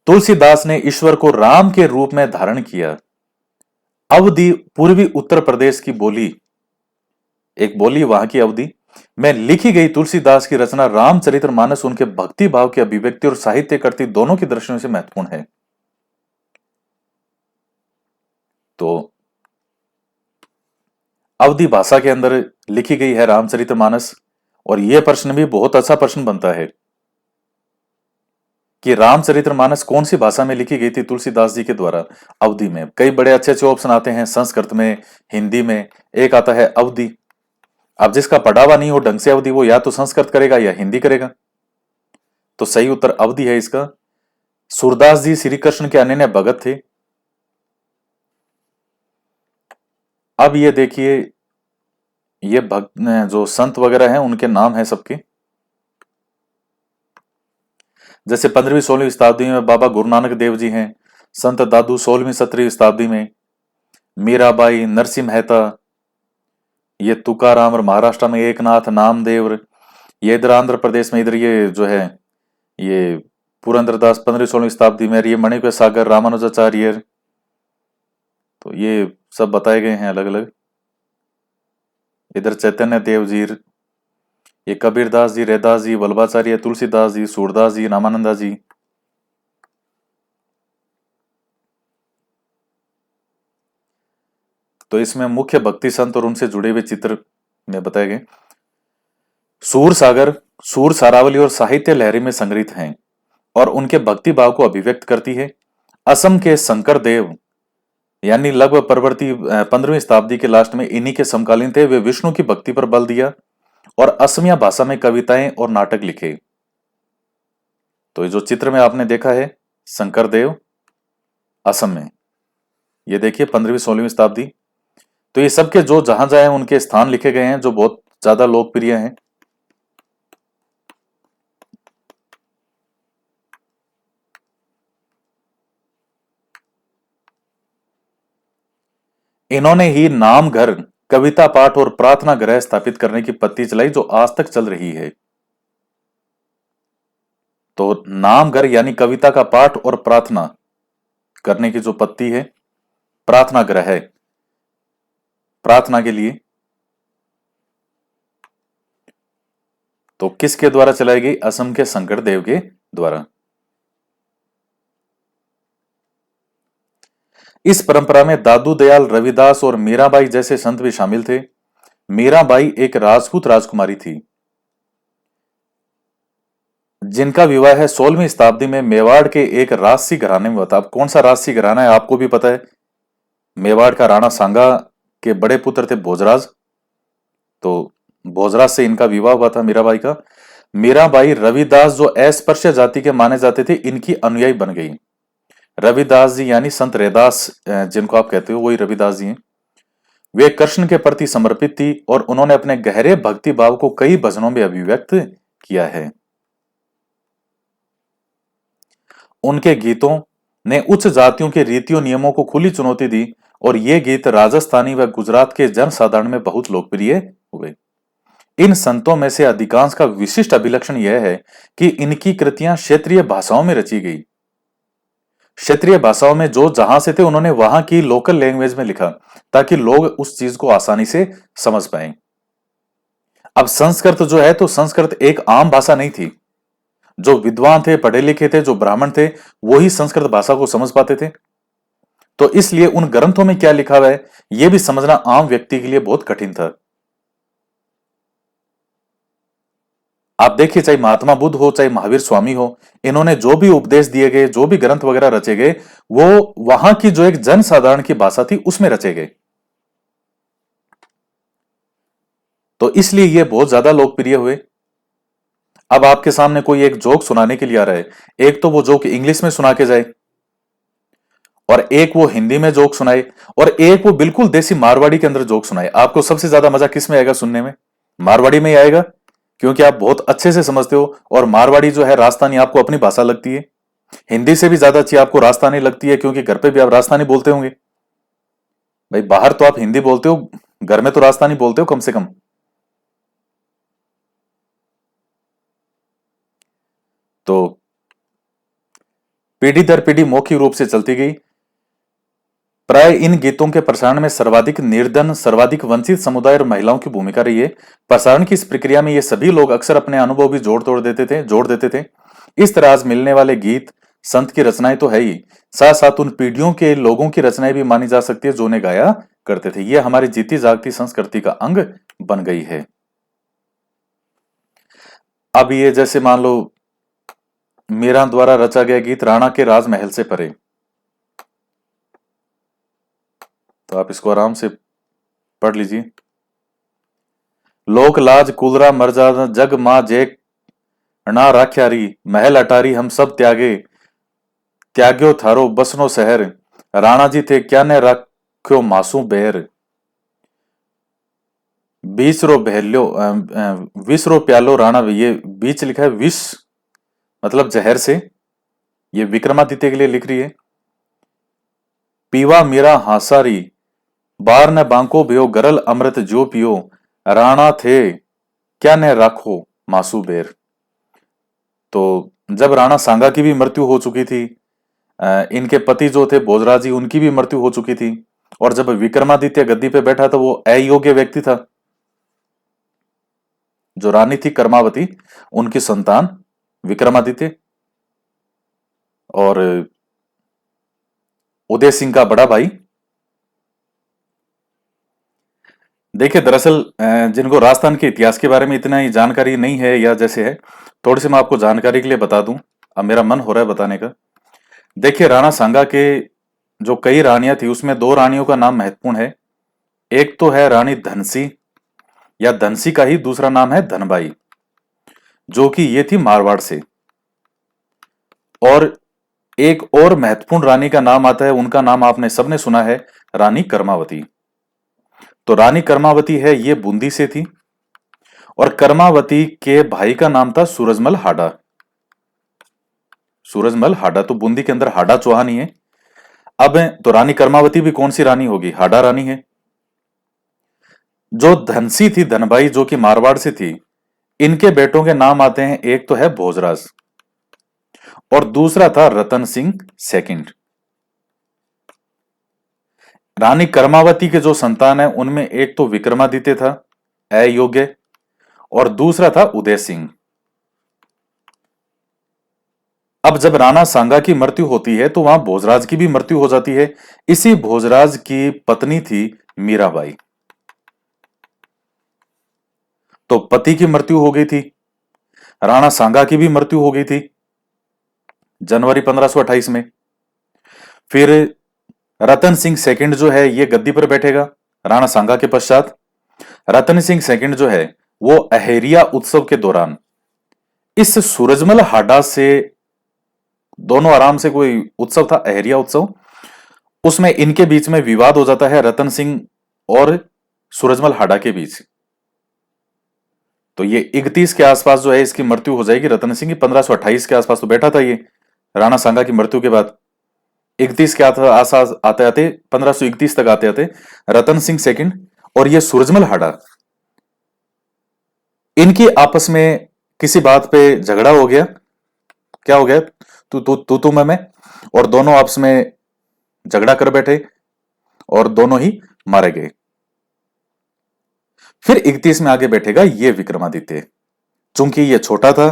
[SPEAKER 1] तुलसीदास ने ईश्वर को राम के रूप में धारण किया। अवधि पूर्वी उत्तर प्रदेश की बोली, एक बोली वहां की अवधि में लिखी गई तुलसीदास की रचना रामचरितमानस उनके भक्ति भाव की अभिव्यक्ति और साहित्य कृति दोनों की दृष्टियों से महत्वपूर्ण है। तो अवधि भाषा के अंदर लिखी गई है रामचरितमानस, और यह प्रश्न भी बहुत अच्छा प्रश्न बनता है कि रामचरितमानस कौन सी भाषा में लिखी गई थी तुलसीदास जी के द्वारा। अवधि में कई बड़े अच्छे अच्छे ऑप्शन आते हैं, संस्कृत में, हिंदी में, एक आता है अवधि। अब जिसका पढ़ा हुआ नहीं हो ढंग से अवधि, वो या तो संस्कृत करेगा या हिंदी करेगा। तो सही उत्तर अवधि है इसका। सूरदास जी श्री कृष्ण के अनन्य भगत थे। अब ये देखिए, ये भक्त जो संत वगैरह हैं उनके नाम है सबके, जैसे 15वीं-16वीं शताब्दी में बाबा गुरु नानक देव जी हैं, संत दादू 16वीं-17वीं शताब्दी में, मीराबाई, नरसिंह मेहता, ये तुकाराम, और महाराष्ट्र में एकनाथ, नामदेव, ये इधर आंध्र प्रदेश में इधर ये जो है ये पुरंदरदास 15वीं-16वीं शताब्दी में, ये मणिकेश सागर, रामानुजाचार्य, तो ये सब बताए गए हैं अलग अलग। इधर चैतन्य देव जी, ये कबीरदास जी, रैदास जी, वल्लभाचार्य, तुलसीदास जी, सूरदास जी, रामानंदा जी। तो इसमें मुख्य भक्ति संत और उनसे जुड़े हुए चित्र में बताए गए। सूर सागर, सूर सारावली और साहित्य लहरी में संग्रहित हैं और उनके भक्ति भाव को अभिव्यक्त करती है। असम के शंकर देव यानी लगभग परवर्ती 15वीं शताब्दी के लास्ट में इन्हीं के समकालीन थे। वे विष्णु की भक्ति पर बल दिया और असमिया भाषा में कविताएं और नाटक लिखे। तो ये जो चित्र में आपने देखा है शंकर देव असम में, ये देखिए 15वीं-16वीं शताब्दी। तो ये सबके जो जहां जाए उनके स्थान लिखे गए हैं जो बहुत ज्यादा लोकप्रिय हैं। इन्होंने ही नाम घर, कविता पाठ और प्रार्थना गृह स्थापित करने की पत्ती चलाई जो आज तक चल रही है। तो नाम घर यानी कविता का पाठ और प्रार्थना करने की जो पत्ती है, प्रार्थना गृह है, प्रार्थना के लिए, तो किसके द्वारा चलाई गई? असम के शंकर देव के द्वारा। इस परंपरा में दादू दयाल, रविदास और मीराबाई जैसे संत भी शामिल थे। मीराबाई एक राजपूत राजकुमारी थी जिनका विवाह है 16वीं शताब्दी में मेवाड़ के एक राजसी घराने में हुआ था। अब कौन सा राजसी घराना है आपको भी पता है। मेवाड़ का राणा सांगा के बड़े पुत्र थे भोजराज, तो भोजराज से इनका विवाह हुआ था मीराबाई का। मीराबाई रविदास जो अस्पृश्य जाति के माने जाते थे इनकी अनुयायी बन गई। रविदास जी यानी संत रैदास जिनको आप कहते हो वही रविदास जी हैं। वे कृष्ण के प्रति समर्पित थी और उन्होंने अपने गहरे भक्ति भाव को कई भजनों में अभिव्यक्त किया है। उनके गीतों ने उच्च जातियों के रीतियों नियमों को खुली चुनौती दी और ये गीत राजस्थानी व गुजरात के जनसाधारण में बहुत लोकप्रिय हुए। इन संतों में से अधिकांश का विशिष्ट अभिलक्षण यह है कि इनकी कृतियां क्षेत्रीय भाषाओं में रची गई। क्षेत्रीय भाषाओं में जो जहां से थे उन्होंने वहां की लोकल लैंग्वेज में लिखा ताकि लोग उस चीज को आसानी से समझ पाए। अब संस्कृत जो है, तो संस्कृत एक आम भाषा नहीं थी। जो विद्वान थे, पढ़े लिखे थे, जो ब्राह्मण थे, वो ही संस्कृत भाषा को समझ पाते थे। तो इसलिए उन ग्रंथों में क्या लिखा हुआ है यह भी समझना आम व्यक्ति के लिए बहुत कठिन था। आप देखिए, चाहे महात्मा बुद्ध हो, चाहे महावीर स्वामी हो, इन्होंने जो भी उपदेश दिए गए, जो भी ग्रंथ वगैरह रचे गए, वो वहां की जो एक जनसाधारण की भाषा थी उसमें रचे गए। तो इसलिए ये बहुत ज्यादा लोकप्रिय हुए। अब आपके सामने कोई एक जोक सुनाने के लिए आ रहा है, एक तो वो जोक इंग्लिश में सुना के जाए और एक वो हिंदी में जोक सुनाए और एक वो बिल्कुल देसी मारवाड़ी के अंदर जोक सुनाए। आपको सबसे ज्यादा मजा किस में आएगा सुनने में? मारवाड़ी में ही आएगा क्योंकि आप बहुत अच्छे से समझते हो, और मारवाड़ी जो है राजस्थानी आपको अपनी भाषा लगती है। हिंदी से भी ज्यादा अच्छी आपको राजस्थानी लगती है, क्योंकि घर पे भी आप राजस्थानी बोलते होंगे। भाई बाहर तो आप हिंदी बोलते हो, घर में तो राजस्थानी बोलते हो कम से कम। तो पीढ़ी दर पीढ़ी मौखिक रूप से चलती गई। प्राय इन गीतों के प्रसारण में सर्वाधिक निर्धन, सर्वाधिक वंचित समुदाय और महिलाओं की भूमिका रही है। प्रसारण की इस प्रक्रिया में ये सभी लोग अक्सर अपने अनुभव भी जोड़ देते थे। इस तरह आज मिलने वाले गीत संत की रचनाएं तो है ही, साथ साथ उन पीढ़ियों के लोगों की रचनाएं भी मानी जा सकती है जो उन्हें गाया करते थे। ये हमारी जीती जागती संस्कृति का अंग बन गई है। अब ये जैसे मान लो मीरा द्वारा रचा गया गीत राणा के राजमहल से परे, तो आप इसको आराम से पढ़ लीजिए। लोक लाज कुलरा मर्जादा जग मां जे ना राख्यारी, महल अटारी हम सब त्यागे, त्याग्यो थारो बसनो शहर, राणा जी थे क्या ने राख्यो मासू बेर, बीसरो बहल्यो विसरो प्यालो राणा। ये बीच लिखा है विष, मतलब जहर से, ये विक्रमादित्य के लिए लिख रही है। पीवा मीरा हासारी, बार न बांको भयो गरल अमृत जो पियो, राणा थे क्या ने राखो मासू बेर। तो जब राणा सांगा की भी मृत्यु हो चुकी थी, इनके पति जो थे भोजराज जी, उनकी भी मृत्यु हो चुकी थी, और जब विक्रमादित्य गद्दी पे बैठा था वो अयोग्य व्यक्ति था। जो रानी थी कर्मावती, उनकी संतान विक्रमादित्य, और उदय सिंह का बड़ा भाई। देखिए दरअसल जिनको राजस्थान के इतिहास के बारे में इतना ही जानकारी नहीं है, या जैसे है, थोड़ी सी मैं आपको जानकारी के लिए बता दूं। अब मेरा मन हो रहा है बताने का। देखिए राणा सांगा के जो कई रानियां थी, उसमें दो रानियों का नाम महत्वपूर्ण है। एक तो है रानी धनसी, या धनसी का ही दूसरा नाम है धनबाई, जो कि ये थी मारवाड़ से। और एक और महत्वपूर्ण रानी का नाम आता है, उनका नाम आपने सबने सुना है, रानी कर्मावती। तो रानी कर्मावती है, ये बूंदी से थी, और कर्मावती के भाई का नाम था सूरजमल हाडा। सूरजमल हाडा तो बूंदी के अंदर हाडा चौहान ही है। अब तो रानी कर्मावती भी कौन सी रानी होगी? हाडा रानी है। जो धनसी थी, धनबाई, जो कि मारवाड़ से थी, इनके बेटों के नाम आते हैं, एक तो है भोजराज और दूसरा था रतन सिंह सेकंड। रानी कर्मावती के जो संतान है, उनमें एक तो विक्रमादित्य था अयोग्य, और दूसरा था उदय सिंह। अब जब राणा सांगा की मृत्यु होती है तो वहां भोजराज की भी मृत्यु हो जाती है। इसी भोजराज की पत्नी थी मीराबाई। तो पति की मृत्यु हो गई थी, राणा सांगा की भी मृत्यु हो गई थी जनवरी 1528 में। फिर रतन सिंह सेकंड जो है, ये गद्दी पर बैठेगा राणा सांगा के पश्चात। रतन सिंह सेकंड जो है, वो अहेरिया उत्सव के दौरान इस सूरजमल हाडा से, दोनों आराम से, कोई उत्सव था अहेरिया उत्सव, उसमें इनके बीच में विवाद हो जाता है, रतन सिंह और सूरजमल हाडा के बीच। तो ये 31 के आसपास जो है इसकी मृत्यु हो जाएगी रतन सिंह की। 1528 के आसपास तो बैठा था ये राणा सांगा की मृत्यु के बाद। 31 के आसपास आते आते 1531 तक आते आते रतन सिंह सेकंड और ये सूरजमल हाडा, इनकी आपस में किसी बात पे झगड़ा हो गया। क्या हो गया? तू मैं, और दोनों आपस में झगड़ा कर बैठे और दोनों ही मारे गए। फिर 31 में आगे बैठेगा ये विक्रमादित्य। चूंकि ये छोटा था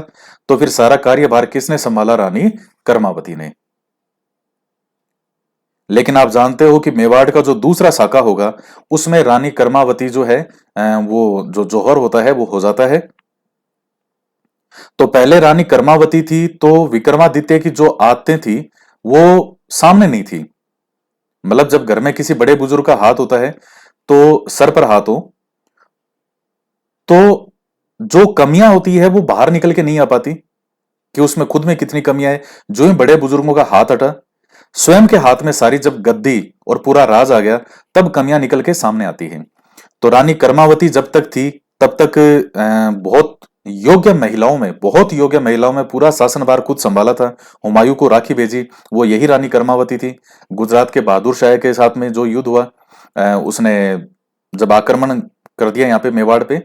[SPEAKER 1] तो फिर सारा कार्यभार किसने संभाला? रानी कर्मावती ने। लेकिन आप जानते हो कि मेवाड़ का जो दूसरा शाखा होगा उसमें रानी कर्मावती जो है, वो जो जौहर होता है वो हो जाता है। तो पहले रानी कर्मावती थी, तो विक्रमादित्य की जो आदतें थी वो सामने नहीं थी। मतलब जब घर में किसी बड़े बुजुर्ग का हाथ होता है, तो सर पर हाथ हो, तो जो कमियां होती है वो बाहर निकल के नहीं आ पाती कि उसमें खुद में कितनी कमियां है। जो ही बड़े बुजुर्गों का हाथ हटा, स्वयं के हाथ में सारी जब गद्दी और पूरा राज आ गया, तब कमियां निकल के सामने आती हैं। तो रानी कर्मावती जब तक थी तब तक बहुत योग्य महिलाओं में, बहुत योग्य महिलाओं में पूरा शासनभार खुद संभाला था। हुमायूं को राखी भेजी, वो यही रानी कर्मावती थी। गुजरात के बहादुर शाह के साथ में जो युद्ध हुआ, उसने जब आक्रमण कर दिया यहाँ पे मेवाड़ पे,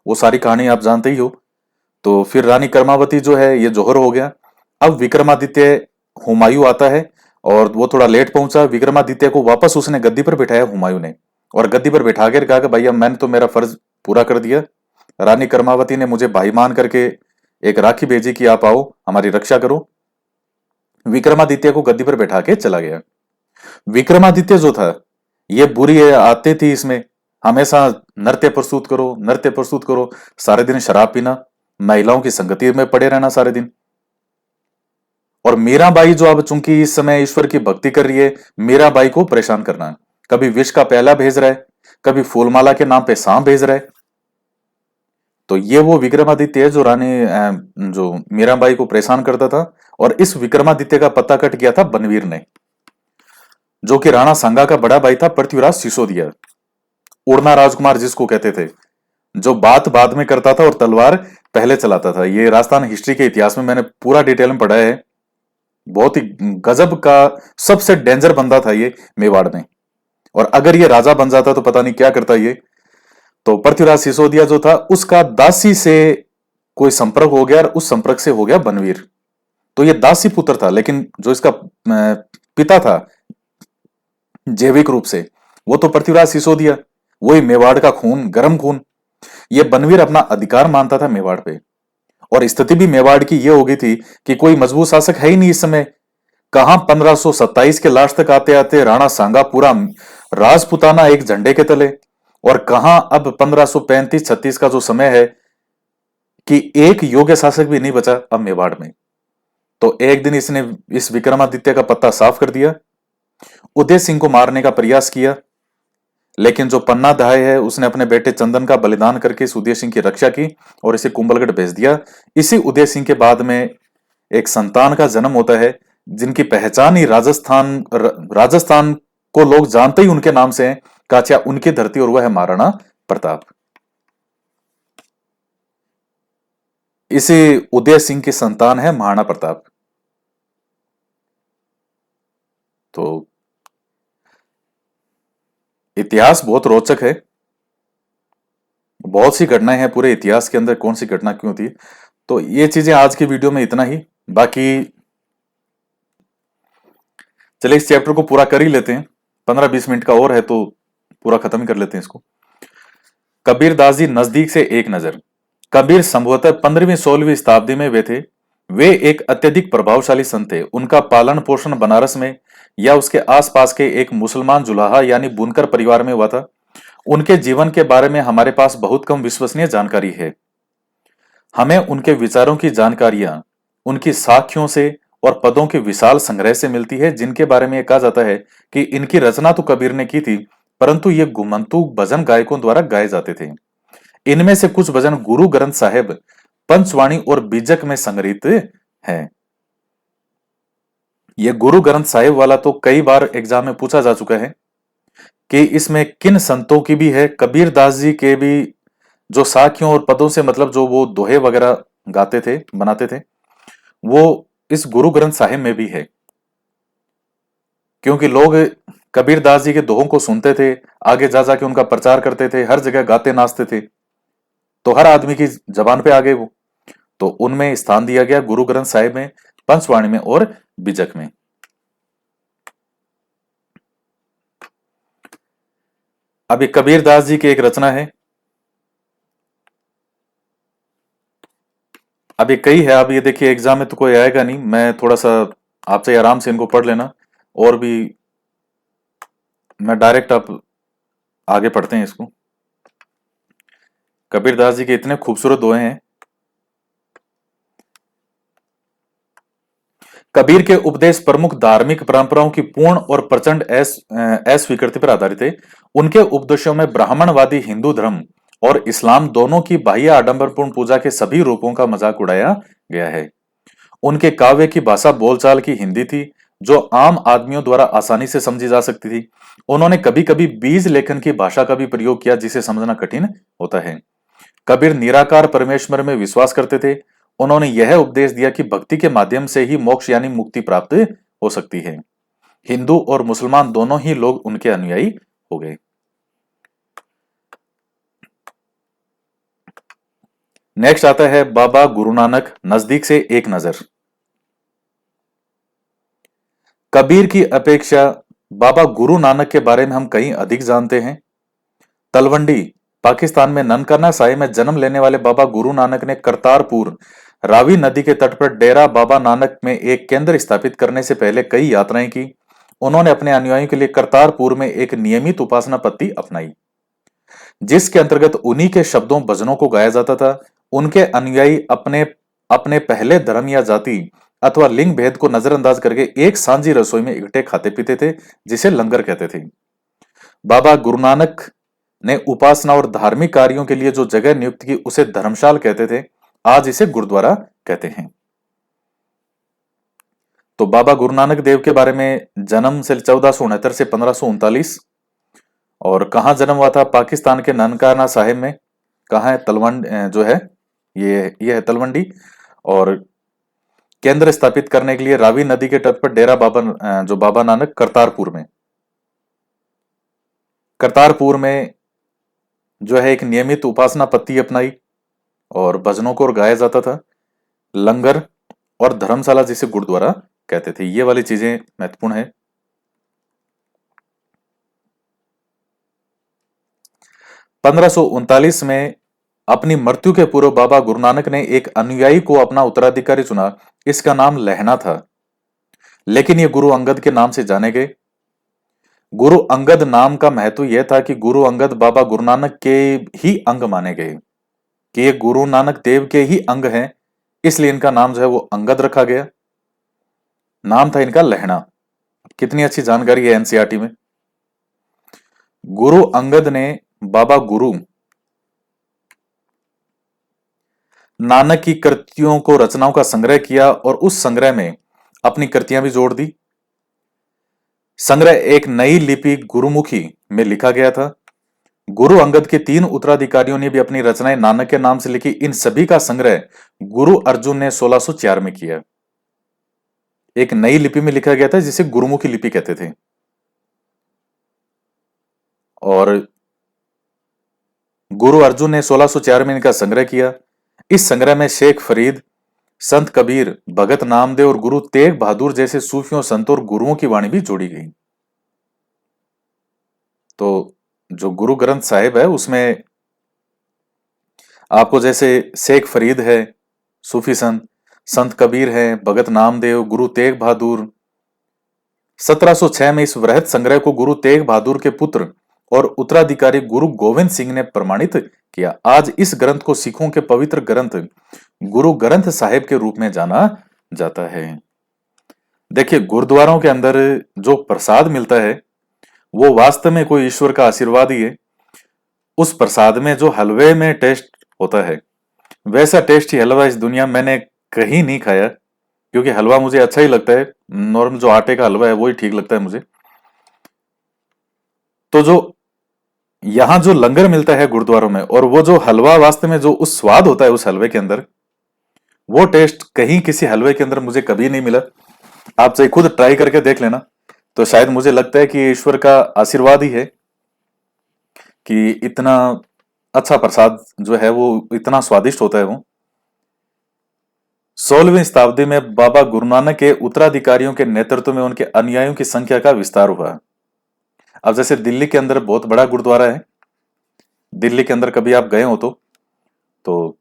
[SPEAKER 1] वो सारी कहानी आप जानते ही हो। तो फिर रानी कर्मावती जो है ये जौहर हो गया। अब विक्रमादित्य, हुमायूं आता है और वो थोड़ा लेट पहुंचा। विक्रमादित्य को वापस उसने गद्दी पर बिठाया हुमायूं ने, और गद्दी पर बिठा कर कहा कि भैया मैंने तो मेरा फर्ज पूरा कर दिया। रानी कर्मावती ने मुझे भाई मान करके एक राखी भेजी कि आप आओ हमारी रक्षा करो। विक्रमादित्य को गद्दी पर बैठा के चला गया। विक्रमादित्य जो था ये बुरी आदतें थी इसमें, हमेशा नृत्य प्रस्तुत करो, नृत्य प्रस्तुत करो, सारे दिन शराब पीना, महिलाओं की संगति में पड़े रहना सारे दिन। और मीराबाई जो अब चूंकि इस समय ईश्वर की भक्ति कर रही है, मीराबाई को परेशान करना है। कभी विष का प्याला भेज रहा है, कभी फूलमाला के नाम पे सांप भेज रहा है। तो ये वो विक्रमादित्य है जो जो मीराबाई को परेशान करता था। और इस विक्रमादित्य का पत्ता कट गया था बनवीर ने, जो कि राणा सांगा का बड़ा भाई था, पृथ्वीराज सिसोदिया, उड़ना राजकुमार जिसको कहते थे, जो बात बाद में करता था और तलवार पहले चलाता था। ये राजस्थान हिस्ट्री के इतिहास में मैंने पूरा डिटेल में पढ़ा है। बहुत ही गजब का सबसे डेंजर बंदा था ये मेवाड़ में। और अगर ये राजा बन जाता तो पता नहीं क्या करता ये। तो पृथ्वीराज सिसोदिया जो था उसका दासी से कोई संपर्क हो गया, और उस संपर्क से हो गया बनवीर। तो ये दासी पुत्र था, लेकिन जो इसका पिता था जैविक रूप से, वो तो पृथ्वीराज सिसोदिया, वही मेवाड़ का खून, गर्म खून। ये बनवीर अपना अधिकार मानता था मेवाड़ पे। और स्थिति भी मेवाड़ की ये हो गई थी कि कोई मजबूत शासक है ही नहीं इस समय। कहां 1527 के लास्ट तक आते आते राणा सांगा पूरा राजपुताना एक झंडे के तले, और कहां अब 1535-36 का जो समय है कि एक योग्य शासक भी नहीं बचा अब मेवाड़ में। तो एक दिन इसने इस विक्रमादित्य का पत्ता साफ कर दिया, उदय सिंह को मारने का प्रयास किया। लेकिन जो पन्ना दहाय है उसने अपने बेटे चंदन का बलिदान करके इस उदय सिंह की रक्षा की और इसे कुंभलगढ़ भेज दिया। इसी उदय सिंह के बाद में एक संतान का जन्म होता है जिनकी पहचान ही राजस्थान को लोग जानते ही उनके नाम से हैं, काचा उनकी धरती, और वह है महाराणा प्रताप। इसी उदय सिंह की संतान है महाराणा प्रताप। तो इतिहास बहुत रोचक है, बहुत सी घटनाएं हैं पूरे इतिहास के अंदर, कौन सी घटना क्यों थी। तो ये चीजें आज की वीडियो में इतना ही। बाकी चलिए इस चैप्टर को पूरा कर ही लेते हैं, 15-20 मिनट का और है तो पूरा खत्म ही कर लेते हैं इसको। कबीरदास जी नजदीक से एक नजर। कबीर संभवतः 15वीं-16वीं शताब्दी में वे थे। वे एक अत्यधिक प्रभावशाली संत थे। उनका पालन पोषण बनारस में या उसके आसपास के एक मुसलमान जुलाहा यानी बुनकर परिवार में हुआ था। उनके जीवन के बारे में हमारे पास बहुत कम विश्वसनीय जानकारी है। हमें उनके विचारों की जानकारियां उनकी साखियों से और पदों के विशाल संग्रह से मिलती है, जिनके बारे में यह कहा जाता है कि इनकी रचना तो कबीर ने की थी, परंतु ये गुमंतु भजन गायकों द्वारा गाए जाते थे। इनमें से कुछ भजन गुरु ग्रंथ साहिब, पंचवाणी और बीजक में संग्रहित हैं। ये गुरु ग्रंथ साहिब वाला तो कई बार एग्जाम में पूछा जा चुका है कि इसमें किन संतों की भी है। कबीर दास जी के भी जो साखियों और पदों से मतलब जो वो दोहे वगैरह गाते थे, बनाते थे, वो इस गुरु ग्रंथ साहिब में भी है। क्योंकि लोग कबीर दास जी के दोहों को सुनते थे, आगे जा जाके उनका प्रचार करते थे, हर जगह गाते नाचते थे, तो हर आदमी की जबान पे आ गए वो। तो उनमें स्थान दिया गया गुरु ग्रंथ साहिब में, पंचवाणी में और बीजक में। अभी कबीर दास जी की एक रचना है, अभी कई है। अब ये देखिए एग्जाम में तो कोई आएगा नहीं, मैं थोड़ा सा आपसे आराम से इनको पढ़ लेना, और भी मैं डायरेक्ट आप आगे पढ़ते हैं इसको। कबीर दास जी के इतने खूबसूरत दोहे हैं। कबीर के उपदेश प्रमुख धार्मिक परंपराओं की पूर्ण और प्रचंड अस्वीकृति पर आधारित थे। उनके उपदेशों में ब्राह्मणवादी हिंदू धर्म और इस्लाम दोनों की बाह्य आडंबरपूर्ण पूजा के सभी रूपों का मजाक उड़ाया गया है। उनके काव्य की भाषा बोलचाल की हिंदी थी, जो आम आदमियों द्वारा आसानी से समझी जा सकती थी। उन्होंने कभी कभी बीज लेखन की भाषा का भी प्रयोग किया, जिसे समझना कठिन होता है। कबीर निराकार परमेश्वर में विश्वास करते थे। उन्होंने यह उपदेश दिया कि भक्ति के माध्यम से ही मोक्ष यानी मुक्ति प्राप्त हो सकती है। हिंदू और मुसलमान दोनों ही लोग उनके अनुयायी हो गए। नेक्स्ट आता है बाबा गुरु नानक, नजदीक से एक नजर। कबीर की अपेक्षा बाबा गुरु नानक के बारे में हम कहीं अधिक जानते हैं। तलवंडी पाकिस्तान में ननकाना साहिब में जन्म लेने वाले बाबा गुरु नानक ने करतारपुर रावी नदी के तट पर डेरा बाबा नानक में एक केंद्र स्थापित करने से पहले कई यात्राएं की। उन्होंने अपने अनुयायियों के लिए करतारपुर में एक नियमित उपासना पद्धति अपनाई, जिसके अंतर्गत उन्हीं के शब्दों भजनों को गाया जाता था। उनके अनुयायी अपने अपने पहले धर्म या जाति अथवा लिंग भेद को नजरअंदाज करके एक सांझी रसोई में इकट्ठे खाते पीते थे, जिसे लंगर कहते थे। बाबा गुरु नानक ने उपासना और धार्मिक कार्यों के लिए जो जगह नियुक्त की उसे धर्मशाला कहते थे, आज इसे गुरुद्वारा कहते हैं। तो बाबा गुरु नानक देव के बारे में, जन्म से 1469 से 1539, और कहाँ जन्म हुआ था? पाकिस्तान के ननकाना साहिब में। कहाँ है? तलवंडी जो है, ये है तलवंडी। और केंद्र स्थापित करने के लिए रावी नदी के तट पर डेरा बाबा जो बाबा नानक करतारपुर में जो है एक नियमित उपासना पद्धति अपनाई और भजनों को गाया जाता था। लंगर और धर्मशाला जिसे गुरुद्वारा कहते थे। ये वाली चीजें महत्वपूर्ण है। 1539 में अपनी मृत्यु के पूर्व बाबा गुरु नानक ने एक अनुयायी को अपना उत्तराधिकारी चुना। इसका नाम लहना था, लेकिन ये गुरु अंगद के नाम से जाने गए। गुरु अंगद नाम का महत्व यह था कि गुरु अंगद बाबा गुरु नानक के ही अंग माने गए, कि ये गुरु नानक देव के ही अंग हैं, इसलिए इनका नाम जो है वो अंगद रखा गया। नाम था इनका लहना। कितनी अच्छी जानकारी है एनसीईआरटी में। गुरु अंगद ने बाबा गुरु नानक की कृतियों को, रचनाओं का संग्रह किया और उस संग्रह में अपनी कृतियां भी जोड़ दी। संग्रह एक नई लिपि गुरुमुखी में लिखा गया था। गुरु अंगद के 3 उत्तराधिकारियों ने भी अपनी रचनाएं नानक के नाम से लिखी। इन सभी का संग्रह गुरु अर्जुन ने 1604 में किया। एक नई लिपि में लिखा गया था जिसे गुरुमुखी लिपि कहते थे। और गुरु अर्जुन ने 1604 में इनका संग्रह किया। इस संग्रह में शेख फरीद, संत कबीर, भगत नामदेव और गुरु तेग बहादुर जैसे सूफियों, संतों और गुरुओं की वाणी भी जोड़ी गई। तो जो गुरु ग्रंथ साहिब है उसमें आपको जैसे शेख फरीद है सूफी संत, संत कबीर है, भगत नामदेव, गुरु तेग बहादुर। 1706 में इस वृहत संग्रह को गुरु तेग बहादुर के पुत्र और उत्तराधिकारी गुरु गोविंद सिंह ने प्रमाणित किया। आज इस ग्रंथ को सिखों के पवित्र ग्रंथ गुरु ग्रंथ साहिब के रूप में जाना जाता है। देखिए, गुरुद्वारों के अंदर जो प्रसाद मिलता है वो वास्तव में कोई ईश्वर का आशीर्वाद ही है। उस प्रसाद में जो हलवे में टेस्ट होता है, वैसा टेस्टी हलवा इस दुनिया में मैंने कहीं नहीं खाया, क्योंकि हलवा मुझे अच्छा ही लगता है। नॉर्मल जो आटे का हलवा है वो ही ठीक लगता है मुझे। तो जो यहां जो लंगर मिलता है गुरुद्वारों में, और वो जो हलवा वास्तव में जो उस स्वाद होता है उस हलवे के अंदर, वो टेस्ट कहीं किसी हलवे के अंदर मुझे कभी नहीं मिला। आप चाहे खुद ट्राई करके देख लेना। तो शायद मुझे लगता है कि ईश्वर का आशीर्वाद ही है कि इतना अच्छा प्रसाद जो है वो इतना स्वादिष्ट होता है। वो 16वीं शताब्दी में बाबा गुरु नानक के उत्तराधिकारियों के नेतृत्व में उनके अनुयायियों की संख्या का विस्तार हुआ। अब जैसे दिल्ली के अंदर बहुत बड़ा गुरुद्वारा है। दिल्ली के अंदर कभी आप गए हो तो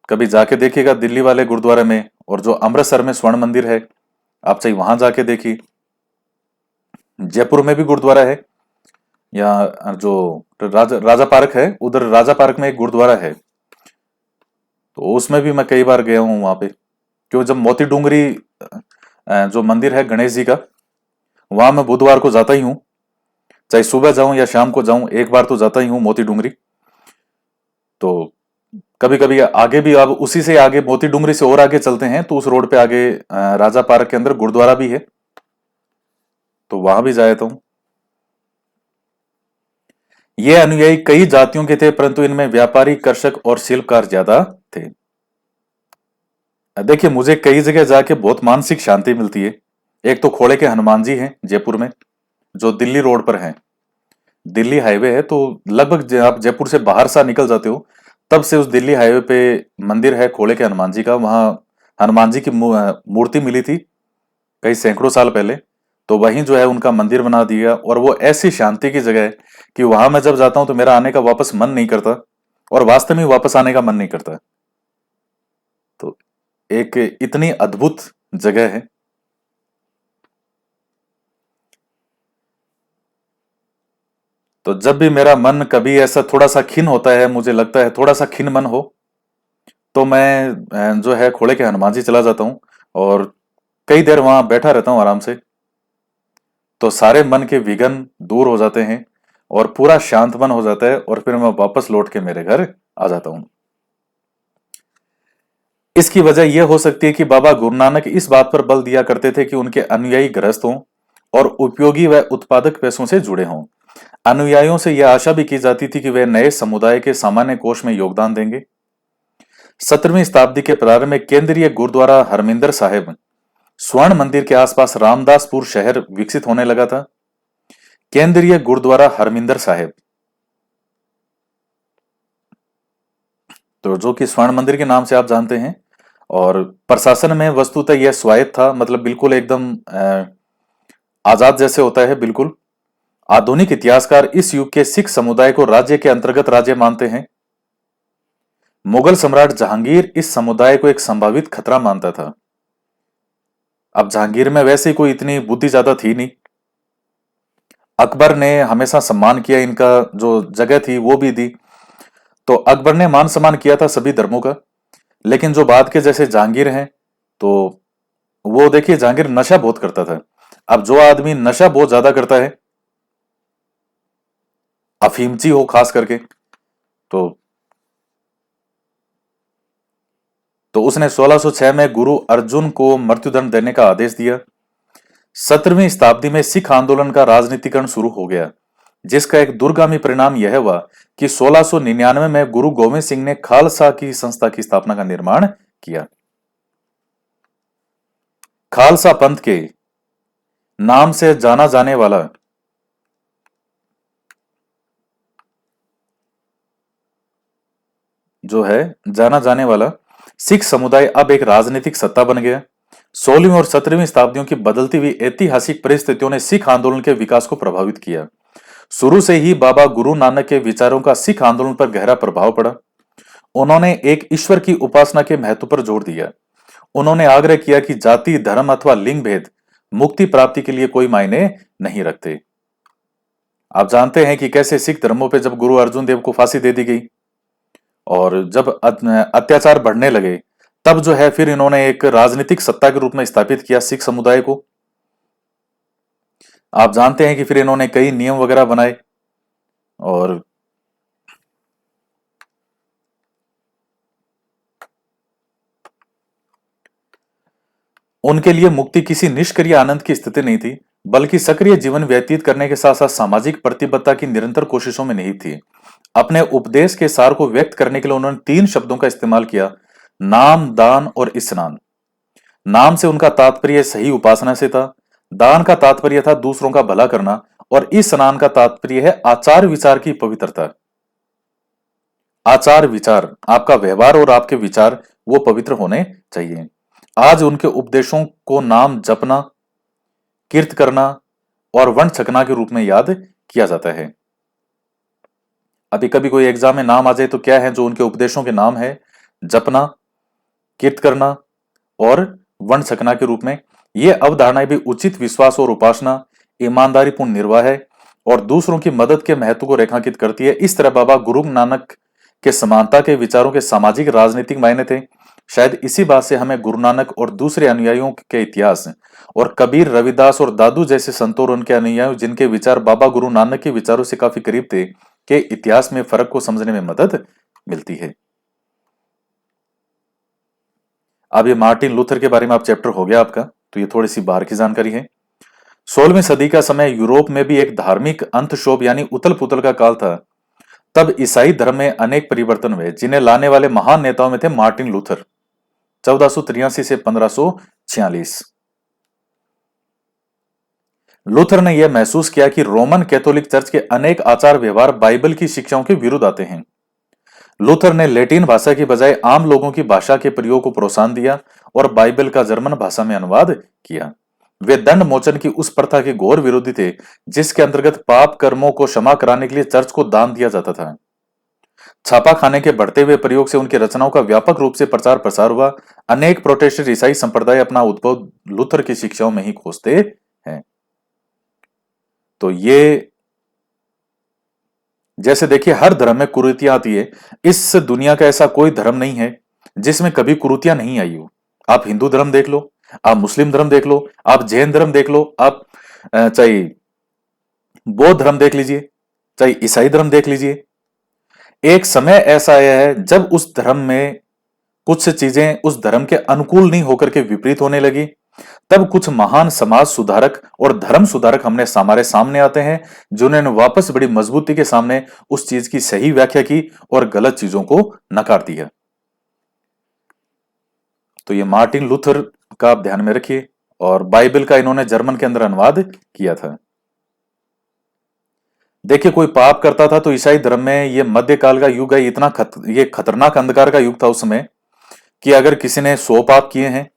[SPEAKER 1] कभी जाके देखिएगा दिल्ली वाले गुरुद्वारे में। और जो अमृतसर में स्वर्ण मंदिर है, आप चाहे वहां जाके देखिए। जयपुर में भी गुरुद्वारा है, या जो राजा पार्क है, उधर राजा पार्क में एक गुरुद्वारा है, तो उसमें भी मैं कई बार गया हूं वहां पे। क्यों, जब मोती डूंगरी जो मंदिर है गणेश जी का, वहां मैं बुधवार को जाता ही हूँ। चाहे सुबह जाऊं या शाम को जाऊं, एक बार तो जाता ही हूँ मोती डूंगरी। तो कभी कभी आगे भी, अब उसी से आगे मोती डूंगरी से और आगे चलते हैं तो उस रोड पे आगे राजा पार्क के अंदर गुरुद्वारा भी है, तो वहां भी जाता हूं। ये अनुयायी कई जातियों के थे, परंतु इनमें व्यापारी, कृषक और शिल्पकार ज्यादा थे। देखिए, मुझे कई जगह जाके बहुत मानसिक शांति मिलती है। एक तो खोड़े के हनुमान जी हैं जयपुर में, जो दिल्ली रोड पर हैं। दिल्ली हाईवे है, तो लगभग आप जयपुर से बाहर सा निकल जाते हो, तब से उस दिल्ली हाईवे पे मंदिर है खोड़े के हनुमान जी का। वहां हनुमान जी की मूर्ति मिली थी कई सैकड़ों साल पहले। तो वहीं जो है उनका मंदिर बना दिया, और वो ऐसी शांति की जगह है कि वहां मैं जब जाता हूं तो मेरा आने का वापस मन नहीं करता, और वास्तव में वापस आने का मन नहीं करता। तो एक इतनी अद्भुत जगह है। तो जब भी मेरा मन कभी ऐसा थोड़ा सा खिन होता है, मुझे लगता है थोड़ा सा खिन मन हो, तो मैं जो है खोड़े के हनुमान जी चला जाता हूँ, और कई देर वहां बैठा रहता हूँ आराम से। तो सारे मन के विघ्न दूर हो जाते हैं, और पूरा शांत मन हो जाता है, और फिर मैं वापस लौट के मेरे घर आ जाता हूँ। इसकी वजह यह हो सकती है कि बाबा गुरु नानक इस बात पर बल दिया करते थे कि उनके अनुयायी गृहस्थ हों और उपयोगी व उत्पादक पैसों से जुड़े हों। अनुयायियों से यह आशा भी की जाती थी कि वे नए समुदाय के सामान्य कोष में योगदान देंगे। 17वीं शताब्दी के प्रारंभ में केंद्रीय गुरुद्वारा हरमिंदर साहिब स्वर्ण मंदिर के आसपास रामदासपुर शहर विकसित होने लगा था। केंद्रीय गुरुद्वारा हरमिंदर साहिब, तो जो कि स्वर्ण मंदिर के नाम से आप जानते हैं, और प्रशासन में वस्तुतः यह स्वायत्त था, मतलब बिल्कुल एकदम आजाद जैसे होता है बिल्कुल। आधुनिक इतिहासकार इस युग के सिख समुदाय को राज्य के अंतर्गत राज्य मानते हैं। मुगल सम्राट जहांगीर इस समुदाय को एक संभावित खतरा मानता था। अब जहांगीर में वैसे ही कोई इतनी बुद्धि ज्यादा थी नहीं। अकबर ने हमेशा सम्मान किया, इनका जो जगह थी वो भी दी। तो अकबर ने मान सम्मान किया था सभी धर्मों का। लेकिन जो बाद के जैसे जहांगीर हैं, तो वो देखिए जहांगीर नशा बहुत करता था। अब जो आदमी नशा बहुत ज्यादा करता है, अफीमची हो खास करके, तो उसने 1606 में गुरु अर्जुन को मृत्युदंड देने का आदेश दिया। 17वीं शताब्दी में सिख आंदोलन का राजनीतिकरण शुरू हो गया, जिसका एक दूरगामी परिणाम यह हुआ कि 1699 में गुरु गोविंद सिंह ने खालसा की संस्था की स्थापना का निर्माण किया। खालसा पंथ के नाम से जाना जाने वाला जाना जाने वाला सिख समुदाय अब एक राजनीतिक सत्ता बन गया। 16वीं और 17वीं शताब्दियों की बदलती हुई ऐतिहासिक परिस्थितियों ने सिख आंदोलन के विकास को प्रभावित किया। शुरू से ही बाबा गुरु नानक के विचारों का सिख आंदोलन पर गहरा प्रभाव पड़ा। उन्होंने एक ईश्वर की उपासना के महत्व पर जोर दिया। उन्होंने आग्रह किया कि जाति, धर्म अथवा लिंग भेद मुक्ति प्राप्ति के लिए कोई मायने नहीं रखते। आप जानते हैं कि कैसे सिख धर्मों पे जब गुरु अर्जुन देव को फांसी दे दी गई, और जब अत्याचार बढ़ने लगे, तब जो है फिर इन्होंने एक राजनीतिक सत्ता के रूप में स्थापित किया सिख समुदाय को। आप जानते हैं कि फिर इन्होंने कई नियम वगैरह बनाए, और उनके लिए मुक्ति किसी निष्क्रिय आनंद की स्थिति नहीं थी, बल्कि सक्रिय जीवन व्यतीत करने के साथ साथ सामाजिक प्रतिबद्धता की निरंतर कोशिशों में निहित थी। अपने उपदेश के सार को व्यक्त करने के लिए उन्होंने 3 शब्दों का इस्तेमाल किया: नाम, दान और स्नान। नाम से उनका तात्पर्य सही उपासना से था, दान का तात्पर्य था दूसरों का भला करना, और इस स्नान का तात्पर्य है आचार विचार की पवित्रता। आचार विचार, आपका व्यवहार और आपके विचार वो पवित्र होने चाहिए। आज उनके उपदेशों को नाम जपना, कीर्त करना और वर्ण छकना के रूप में याद किया जाता है। अभी कभी कोई एग्जाम में नाम आ जाए तो क्या है जो उनके उपदेशों के नाम है? जपना, कीर्त करना और वर्ण छकना के रूप में। ये अवधारणाएं भी उचित विश्वास और उपासना, ईमानदारी पूर्ण निर्वाह है और दूसरों की मदद के महत्व को रेखांकित करती है। इस तरह बाबा गुरु नानक के समानता के विचारों के सामाजिक राजनीतिक मायने थे। शायद इसी बात से हमें गुरु नानक और दूसरे अनुयायियों के इतिहास और कबीर, रविदास और दादू जैसे संतों और उनके अनुयायियों जिनके विचार बाबा गुरु नानक के विचारों से काफी करीब थे, के इतिहास में फर्क को समझने में मदद मिलती है। अब ये मार्टिन लूथर के बारे में आप चैप्टर हो गया आपका, तो ये थोड़ी सी बाहर की जानकारी है। 16वीं सदी का समय यूरोप में भी एक धार्मिक अंतशोभ यानी उथल पुथल का काल था। तब ईसाई धर्म में अनेक परिवर्तन हुए, जिन्हें लाने वाले महान नेताओं में थे मार्टिन लूथर, 1483 से 1546। लूथर ने यह महसूस किया कि रोमन कैथोलिक चर्च के अनेक आचार व्यवहार बाइबल की शिक्षाओं के विरुद्ध आते हैं। लूथर ने लैटिन भाषा की बजाय आम लोगों की भाषा के प्रयोग को प्रोत्साहन दिया और बाइबल का जर्मन भाषा में अनुवाद किया। वे दंड मोचन की उस प्रथा के घोर विरोधी थे, जिसके अंतर्गत पाप कर्मों को क्षमा कराने के लिए चर्च को दान दिया जाता था। छापा खाने के बढ़ते हुए प्रयोग से उनकी रचनाओं का व्यापक रूप से प्रचार प्रसार हुआ। अनेक प्रोटेस्टेंट ईसाई संप्रदाय अपना उद्भव लूथर की शिक्षाओं में ही खोजते हैं। तो ये जैसे देखिए, हर धर्म में कुरीतियां आती है। इस दुनिया का ऐसा कोई धर्म नहीं है जिसमें कभी कुरीतियां नहीं आई हो। आप हिंदू धर्म देख लो, आप मुस्लिम धर्म देख लो, आप जैन धर्म देख लो, आप चाहे बौद्ध धर्म देख लीजिए, चाहे ईसाई धर्म देख लीजिए। एक समय ऐसा आया है जब उस धर्म में कुछ चीजें उस धर्म के अनुकूल नहीं होकर के विपरीत होने लगी। तब कुछ महान समाज सुधारक और धर्म सुधारक हमारे सामने आते हैं, जिन्होंने वापस बड़ी मजबूती के सामने उस चीज की सही व्याख्या की और गलत चीजों को नकार दिया। तो ये मार्टिन लूथर का आप ध्यान में रखिए, और बाइबल का इन्होंने जर्मन के अंदर अनुवाद किया था। देखिए, कोई पाप करता था तो ईसाई धर्म में ये मध्यकाल का युग है, ये खतरनाक अंधकार का युग था उस समय, कि अगर किसी ने 100 पाप किए हैं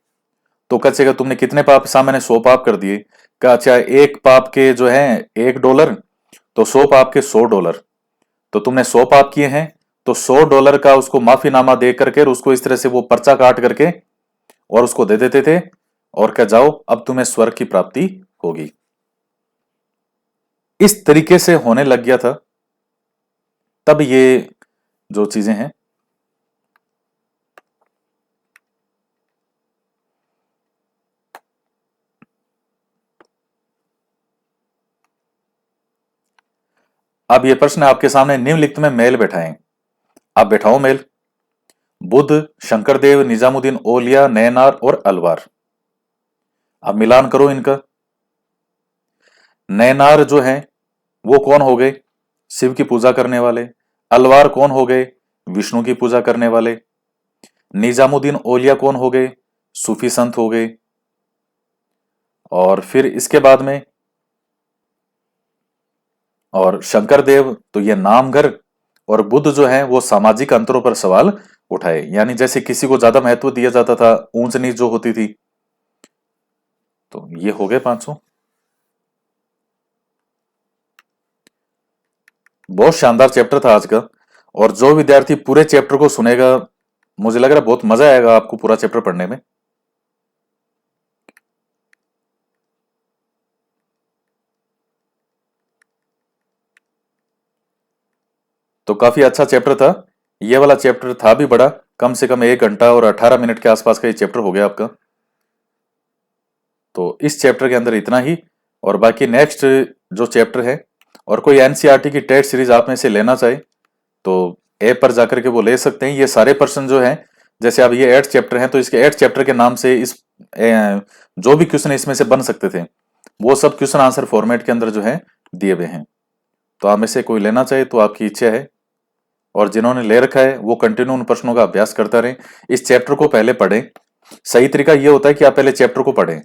[SPEAKER 1] तो कहेगा तुमने कितने पाप, साहब मैंने 100 पाप कर दिए। कहा अच्छा, एक पाप के जो है $1, तो 100 पाप के $100। तो तुमने 100 पाप किए हैं तो $100 का उसको माफीनामा दे करके उसको इस तरह से वो पर्चा काट करके और उसको दे देते थे, और कह जाओ अब तुम्हें स्वर्ग की प्राप्ति होगी। इस तरीके से होने लग गया था। तब ये जो चीजें हैं, अब ये प्रश्न आपके सामने निम्नलिखित में मेल बैठाएं। आप बैठाओ मेल। बुद्ध, शंकरदेव, निजामुद्दीन औलिया, नैनार और अलवार। अब मिलान करो इनका। नैनार जो है वो कौन हो गए? शिव की पूजा करने वाले। अलवार कौन हो गए? विष्णु की पूजा करने वाले। निजामुद्दीन औलिया कौन हो गए? सूफी संत हो गए। और फिर इसके बाद में और शंकरदेव तो ये नामघर, और बुद्ध जो है वो सामाजिक अंतरों पर सवाल उठाए, यानी जैसे किसी को ज्यादा महत्व दिया जाता था, ऊंच नीच जो होती थी। तो ये हो गए 500। बहुत शानदार चैप्टर था आज का, और जो विद्यार्थी पूरे चैप्टर को सुनेगा, मुझे लग रहा है बहुत मजा आएगा आपको पूरा चैप्टर पढ़ने में। तो काफी अच्छा चैप्टर था। ये वाला चैप्टर था भी बड़ा, कम से कम 1 घंटा और 18 मिनट के आसपास का ये चैप्टर हो गया आपका। तो इस चैप्टर के अंदर इतना ही, और बाकी नेक्स्ट जो चैप्टर है, और कोई एनसीईआरटी की टेट सीरीज आप में से लेना चाहे तो ऐप पर जाकर के वो ले सकते हैं। ये सारे प्रश्न जो हैं, जैसे अब ये 8 चैप्टर हैं, तो इसके 8 चैप्टर के नाम से जो भी क्वेश्चन इसमें से बन सकते थे, वो सब क्वेश्चन आंसर फॉर्मेट के अंदर जो है दिए हुए हैं। तो आप में से कोई लेना चाहे तो आपकी इच्छा है, और जिन्होंने ले रखा है वो कंटिन्यू उन प्रश्नों का अभ्यास करता रहे। इस चैप्टर को पहले पढ़ें। सही तरीका ये होता है कि आप पहले चैप्टर को पढ़ें,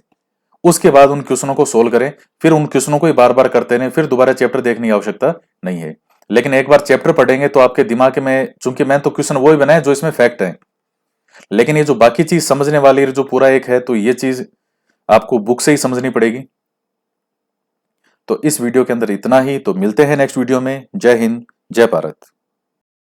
[SPEAKER 1] उसके बाद उन क्वेश्चनों को सोल्व करें, फिर उन क्वेश्चनों को ही बार बार करते रहें, फिर दोबारा चैप्टर देखने की आवश्यकता नहीं है। लेकिन एक बार चैप्टर पढ़ेंगे तो आपके दिमाग में, चूंकि मैं तो क्वेश्चन वो ही बनाए जो इसमें फैक्ट है, लेकिन ये जो बाकी चीज समझने वाली जो पूरा एक है, तो ये चीज आपको बुक से ही समझनी पड़ेगी। तो इस वीडियो के अंदर इतना ही। तो मिलते हैं नेक्स्ट वीडियो में। जय हिंद, जय भारत।